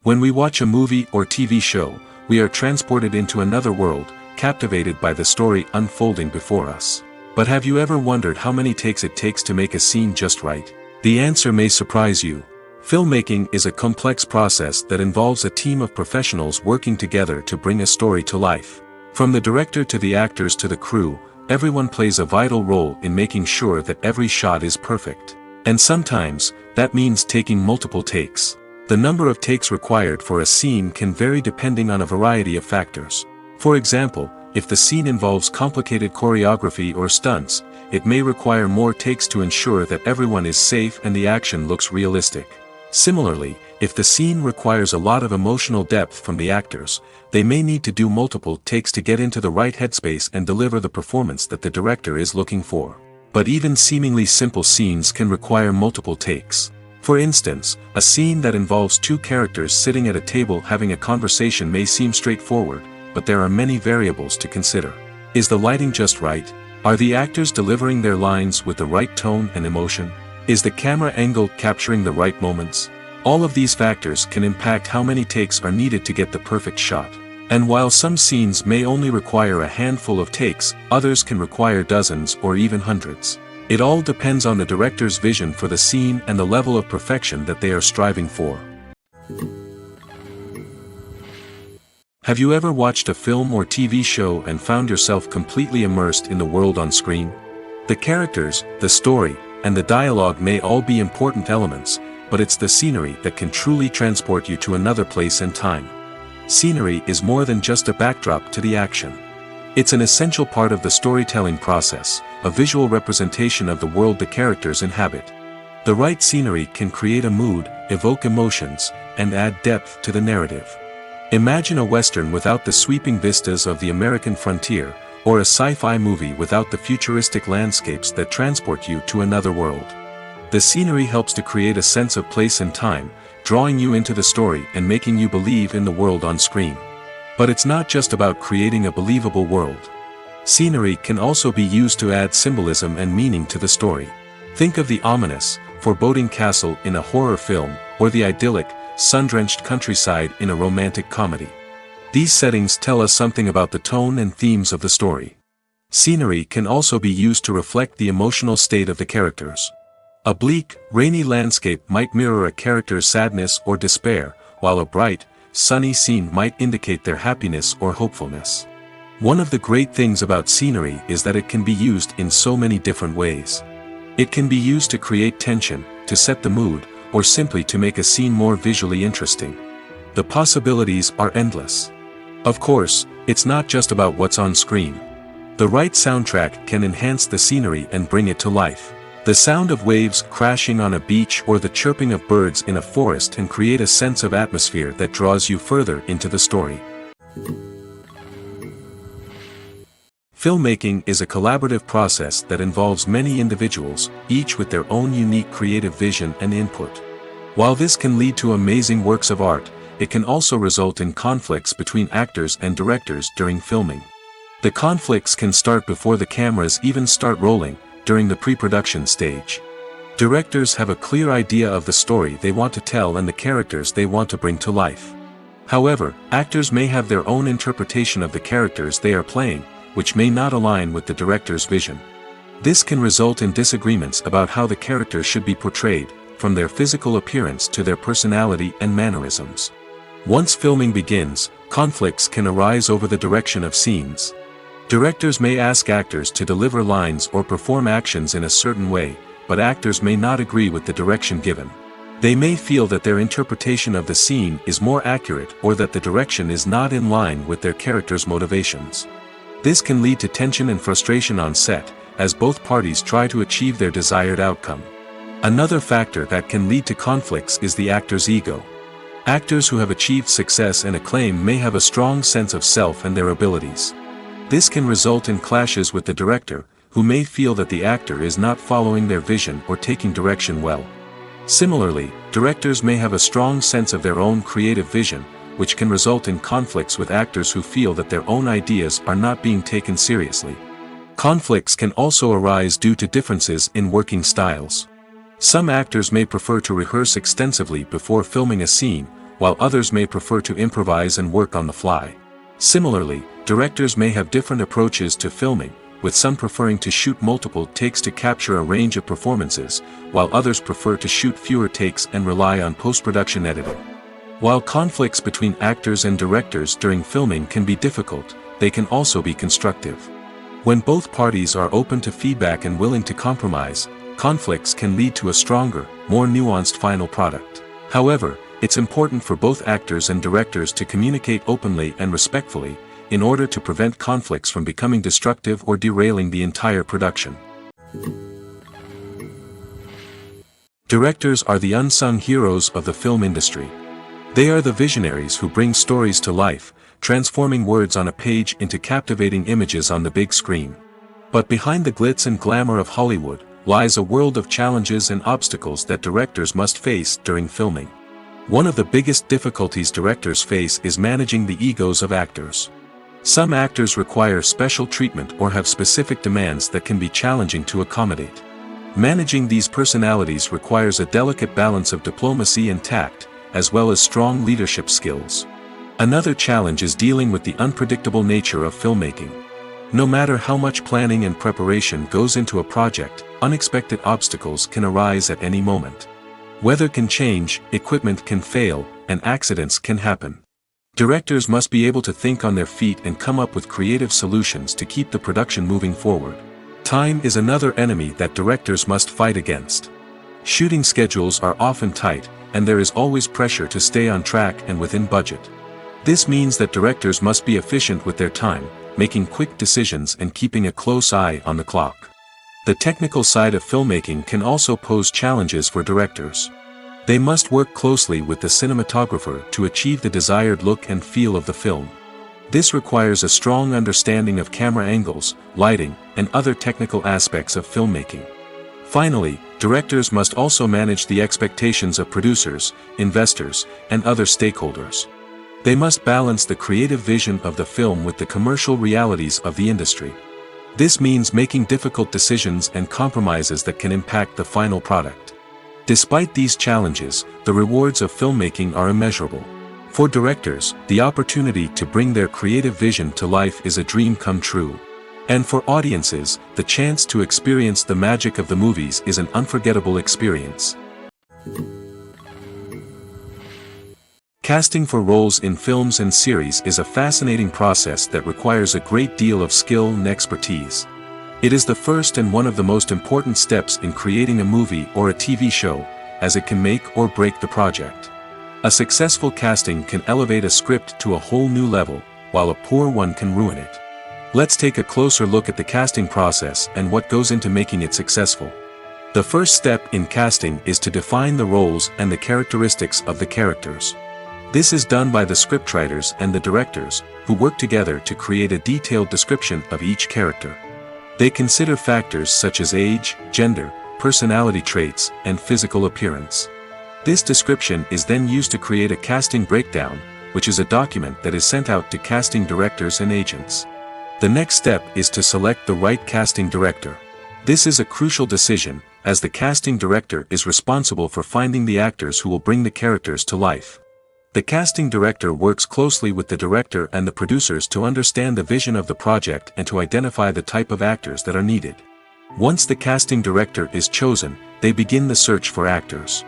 A: When we watch a movie or TV show, we are transported into another world, captivated by the story unfolding before us. But have you ever wondered how many takes it takes to make a scene just right? The answer may surprise you. Filmmaking is a complex process that involves a team of professionals working together to bring a story to life. From the director to the actors to the crew, everyone plays a vital role in making sure that every shot is perfect. And sometimes, that means taking multiple takes. The number of takes required for a scene can vary depending on a variety of factors. For example, if the scene involves complicated choreography or stunts, it may require more takes to ensure that everyone is safe and the action looks realistic. Similarly, if the scene requires a lot of emotional depth from the actors, they may need to do multiple takes to get into the right headspace and deliver the performance that the director is looking for. But even seemingly simple scenes can require multiple takes. For instance, a scene that involves two characters sitting at a table having a conversation may seem straightforward, but there are many variables to consider. Is the lighting just right? Are the actors delivering their lines with the right tone and emotion? Is the camera angle capturing the right moments? All of these factors can impact how many takes are needed to get the perfect shot. And while some scenes may only require a handful of takes, others can require dozens or even hundreds. It all depends on the director's vision for the scene and the level of perfection that they are striving for. Have you ever watched a film or TV show and found yourself completely immersed in the world on screen? The characters, the story, and the dialogue may all be important elements, but it's the scenery that can truly transport you to another place and time. Scenery is more than just a backdrop to the action. It's an essential part of the storytelling process, a visual representation of the world the characters inhabit. The right scenery can create a mood, evoke emotions, and add depth to the narrative. Imagine a Western without the sweeping vistas of the American frontier, or a sci-fi movie without the futuristic landscapes that transport you to another world. The scenery helps to create a sense of place and time, drawing you into the story and making you believe in the world on screen. But it's not just about creating a believable world. Scenery can also be used to add symbolism and meaning to the story. Think of the ominous, foreboding castle in a horror film, or the idyllic, sun-drenched countryside in a romantic comedy. These settings tell us something about the tone and themes of the story. Scenery can also be used to reflect the emotional state of the characters. A bleak, rainy landscape might mirror a character's sadness or despair, while a bright, sunny scene might indicate their happiness or hopefulness. One of the great things about scenery is that it can be used in so many different ways. It can be used to create tension, to set the mood, or simply to make a scene more visually interesting. The possibilities are endless. Of course, it's not just about what's on screen. The right soundtrack can enhance the scenery and bring it to life. The sound of waves crashing on a beach or the chirping of birds in a forest can create a sense of atmosphere that draws you further into the story. Filmmaking is a collaborative process that involves many individuals, each with their own unique creative vision and input. While this can lead to amazing works of art, it can also result in conflicts between actors and directors during filming. The conflicts can start before the cameras even start rolling, during the pre-production stage. Directors have a clear idea of the story they want to tell and the characters they want to bring to life. However, actors may have their own interpretation of the characters they are playing, which may not align with the director's vision. This can result in disagreements about how the characters should be portrayed, from their physical appearance to their personality and mannerisms. Once filming begins, conflicts can arise over the direction of scenes. Directors may ask actors to deliver lines or perform actions in a certain way, but actors may not agree with the direction given. They may feel that their interpretation of the scene is more accurate or that the direction is not in line with their character's motivations. This can lead to tension and frustration on set, as both parties try to achieve their desired outcome. Another factor that can lead to conflicts is the actor's ego. Actors who have achieved success and acclaim may have a strong sense of self and their abilities. This can result in clashes with the director, who may feel that the actor is not following their vision or taking direction well. Similarly, directors may have a strong sense of their own creative vision, which can result in conflicts with actors who feel that their own ideas are not being taken seriously. Conflicts can also arise due to differences in working styles. Some actors may prefer to rehearse extensively before filming a scene, while others may prefer to improvise and work on the fly. Similarly, directors may have different approaches to filming, with some preferring to shoot multiple takes to capture a range of performances, while others prefer to shoot fewer takes and rely on post-production editing. While conflicts between actors and directors during filming can be difficult, they can also be constructive. When both parties are open to feedback and willing to compromise, conflicts can lead to a stronger, more nuanced final product. However, it's important for both actors and directors to communicate openly and respectfully, in order to prevent conflicts from becoming destructive or derailing the entire production. Directors are the unsung heroes of the film industry. They are the visionaries who bring stories to life, transforming words on a page into captivating images on the big screen. But behind the glitz and glamour of Hollywood, lies a world of challenges and obstacles that directors must face during filming. One of the biggest difficulties directors face is managing the egos of actors. Some actors require special treatment or have specific demands that can be challenging to accommodate. Managing these personalities requires a delicate balance of diplomacy and tact, as well as strong leadership skills. Another challenge is dealing with the unpredictable nature of filmmaking. No matter how much planning and preparation goes into a project, unexpected obstacles can arise at any moment. Weather can change, equipment can fail, and accidents can happen. Directors must be able to think on their feet and come up with creative solutions to keep the production moving forward. Time is another enemy that directors must fight against. Shooting schedules are often tight, and there is always pressure to stay on track and within budget. This means that directors must be efficient with their time, making quick decisions and keeping a close eye on the clock. The technical side of filmmaking can also pose challenges for directors. They must work closely with the cinematographer to achieve the desired look and feel of the film. This requires a strong understanding of camera angles, lighting, and other technical aspects of filmmaking. Finally, directors must also manage the expectations of producers, investors, and other stakeholders. They must balance the creative vision of the film with the commercial realities of the industry. This means making difficult decisions and compromises that can impact the final product. Despite these challenges, the rewards of filmmaking are immeasurable. For directors, the opportunity to bring their creative vision to life is a dream come true. And for audiences, the chance to experience the magic of the movies is an unforgettable experience. Casting for roles in films and series is a fascinating process that requires a great deal of skill and expertise. It is the first and one of the most important steps in creating a movie or a TV show, as it can make or break the project. A successful casting can elevate a script to a whole new level, while a poor one can ruin it. Let's take a closer look at the casting process and what goes into making it successful. The first step in casting is to define the roles and the characteristics of the characters. This is done by the scriptwriters and the directors, who work together to create a detailed description of each character. They consider factors such as age, gender, personality traits, and physical appearance. This description is then used to create a casting breakdown, which is a document that is sent out to casting directors and agents. The next step is to select the right casting director. This is a crucial decision, as the casting director is responsible for finding the actors who will bring the characters to life. The casting director works closely with the director and the producers to understand the vision of the project and to identify the type of actors that are needed. Once the casting director is chosen, they begin the search for actors.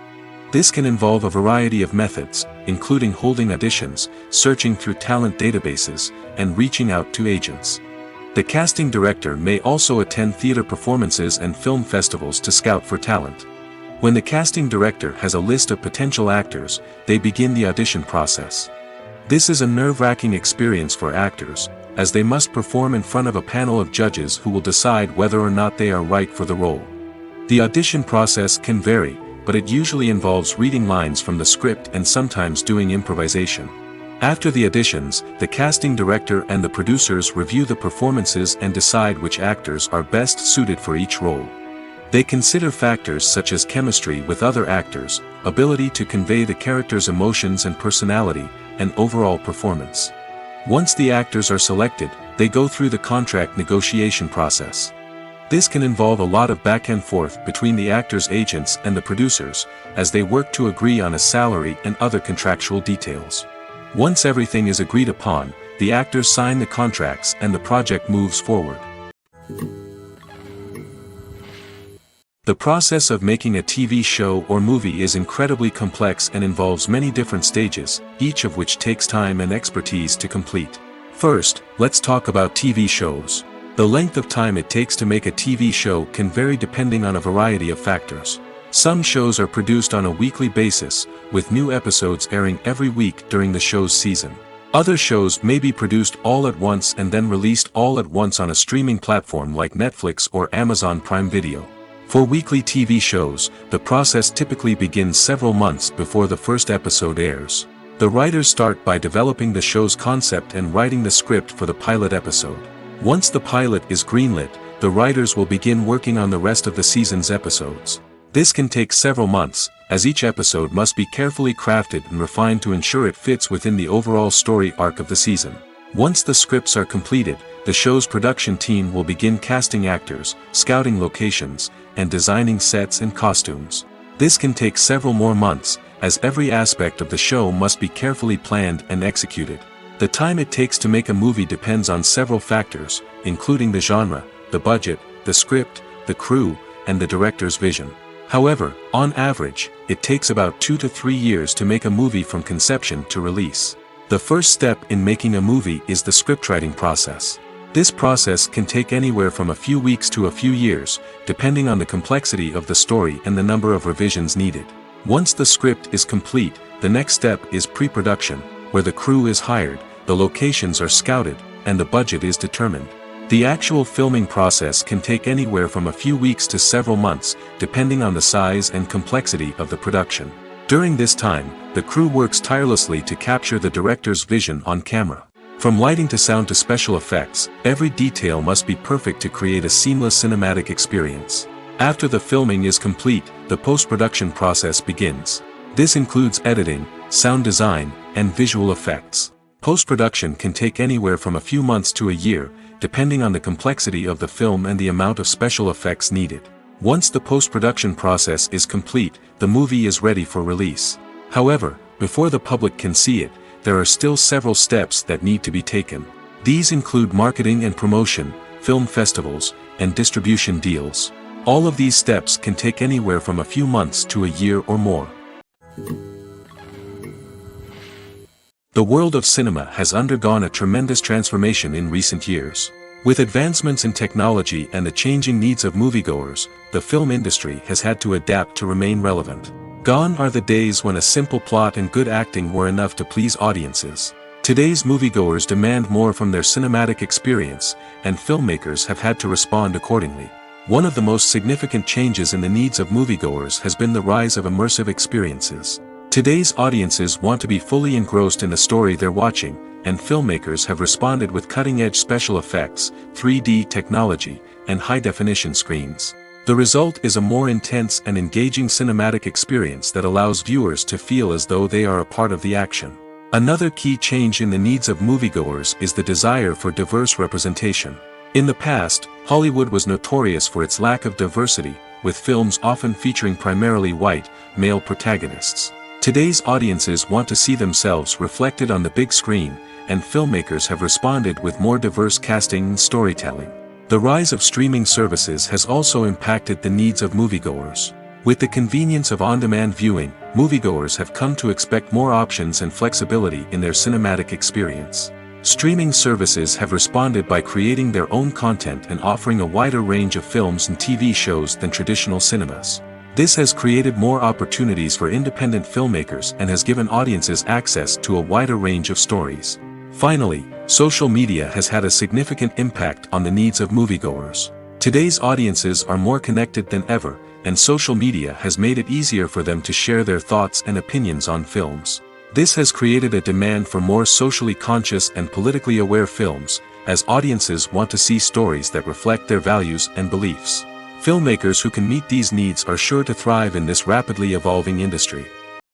A: This can involve a variety of methods, including holding auditions, searching through talent databases, and reaching out to agents. The casting director may also attend theater performances and film festivals to scout for talent. When the casting director has a list of potential actors, they begin the audition process. This is a nerve-wracking experience for actors, as they must perform in front of a panel of judges who will decide whether or not they are right for the role. The audition process can vary, but it usually involves reading lines from the script and sometimes doing improvisation. After the auditions, the casting director and the producers review the performances and decide which actors are best suited for each role. They consider factors such as chemistry with other actors, ability to convey the character's emotions and personality, and overall performance. Once the actors are selected, they go through the contract negotiation process. This can involve a lot of back and forth between the actors' agents and the producers, as they work to agree on a salary and other contractual details. Once everything is agreed upon, the actors sign the contracts and the project moves forward. The process of making a TV show or movie is incredibly complex and involves many different stages, each of which takes time and expertise to complete. First, let's talk about TV shows. The length of time it takes to make a TV show can vary depending on a variety of factors. Some shows are produced on a weekly basis, with new episodes airing every week during the show's season. Other shows may be produced all at once and then released all at once on a streaming platform like Netflix or Amazon Prime Video. For weekly TV shows, the process typically begins several months before the first episode airs. The writers start by developing the show's concept and writing the script for the pilot episode. Once the pilot is greenlit, the writers will begin working on the rest of the season's episodes. This can take several months, as each episode must be carefully crafted and refined to ensure it fits within the overall story arc of the season. Once the scripts are completed, the show's production team will begin casting actors, scouting locations, and designing sets and costumes. This can take several more months, as every aspect of the show must be carefully planned and executed. The time it takes to make a movie depends on several factors, including the genre, the budget, the script, the crew, and the director's vision. However, on average, it takes about 2 to 3 years to make a movie from conception to release. The first step in making a movie is the scriptwriting process. This process can take anywhere from a few weeks to a few years, depending on the complexity of the story and the number of revisions needed. Once the script is complete, the next step is pre-production, where the crew is hired, the locations are scouted, and the budget is determined. The actual filming process can take anywhere from a few weeks to several months, depending on the size and complexity of the production. During this time, the crew works tirelessly to capture the director's vision on camera. From lighting to sound to special effects, every detail must be perfect to create a seamless cinematic experience. After the filming is complete, the post-production process begins. This includes editing, sound design, and visual effects. Post-production can take anywhere from a few months to a year, depending on the complexity of the film and the amount of special effects needed. Once the post-production process is complete, the movie is ready for release. However, before the public can see it, there are still several steps that need to be taken. These include marketing and promotion, film festivals, and distribution deals. All of these steps can take anywhere from a few months to a year or more. The world of cinema has undergone a tremendous transformation in recent years. With advancements in technology and the changing needs of moviegoers, the film industry has had to adapt to remain relevant. Gone are the days when a simple plot and good acting were enough to please audiences. Today's moviegoers demand more from their cinematic experience, and filmmakers have had to respond accordingly. One of the most significant changes in the needs of moviegoers has been the rise of immersive experiences. Today's audiences want to be fully engrossed in the story they're watching, and filmmakers have responded with cutting-edge special effects, 3D technology, and high-definition screens. The result is a more intense and engaging cinematic experience that allows viewers to feel as though they are a part of the action. Another key change in the needs of moviegoers is the desire for diverse representation. In the past, Hollywood was notorious for its lack of diversity, with films often featuring primarily white, male protagonists. Today's audiences want to see themselves reflected on the big screen, and filmmakers have responded with more diverse casting and storytelling. The rise of streaming services has also impacted the needs of moviegoers. With the convenience of on-demand viewing, moviegoers have come to expect more options and flexibility in their cinematic experience. Streaming services have responded by creating their own content and offering a wider range of films and TV shows than traditional cinemas. This has created more opportunities for independent filmmakers and has given audiences access to a wider range of stories. Finally, social media has had a significant impact on the needs of moviegoers. Today's audiences are more connected than ever, and social media has made it easier for them to share their thoughts and opinions on films. This has created a demand for more socially conscious and politically aware films, as audiences want to see stories that reflect their values and beliefs. Filmmakers who can meet these needs are sure to thrive in this rapidly evolving industry.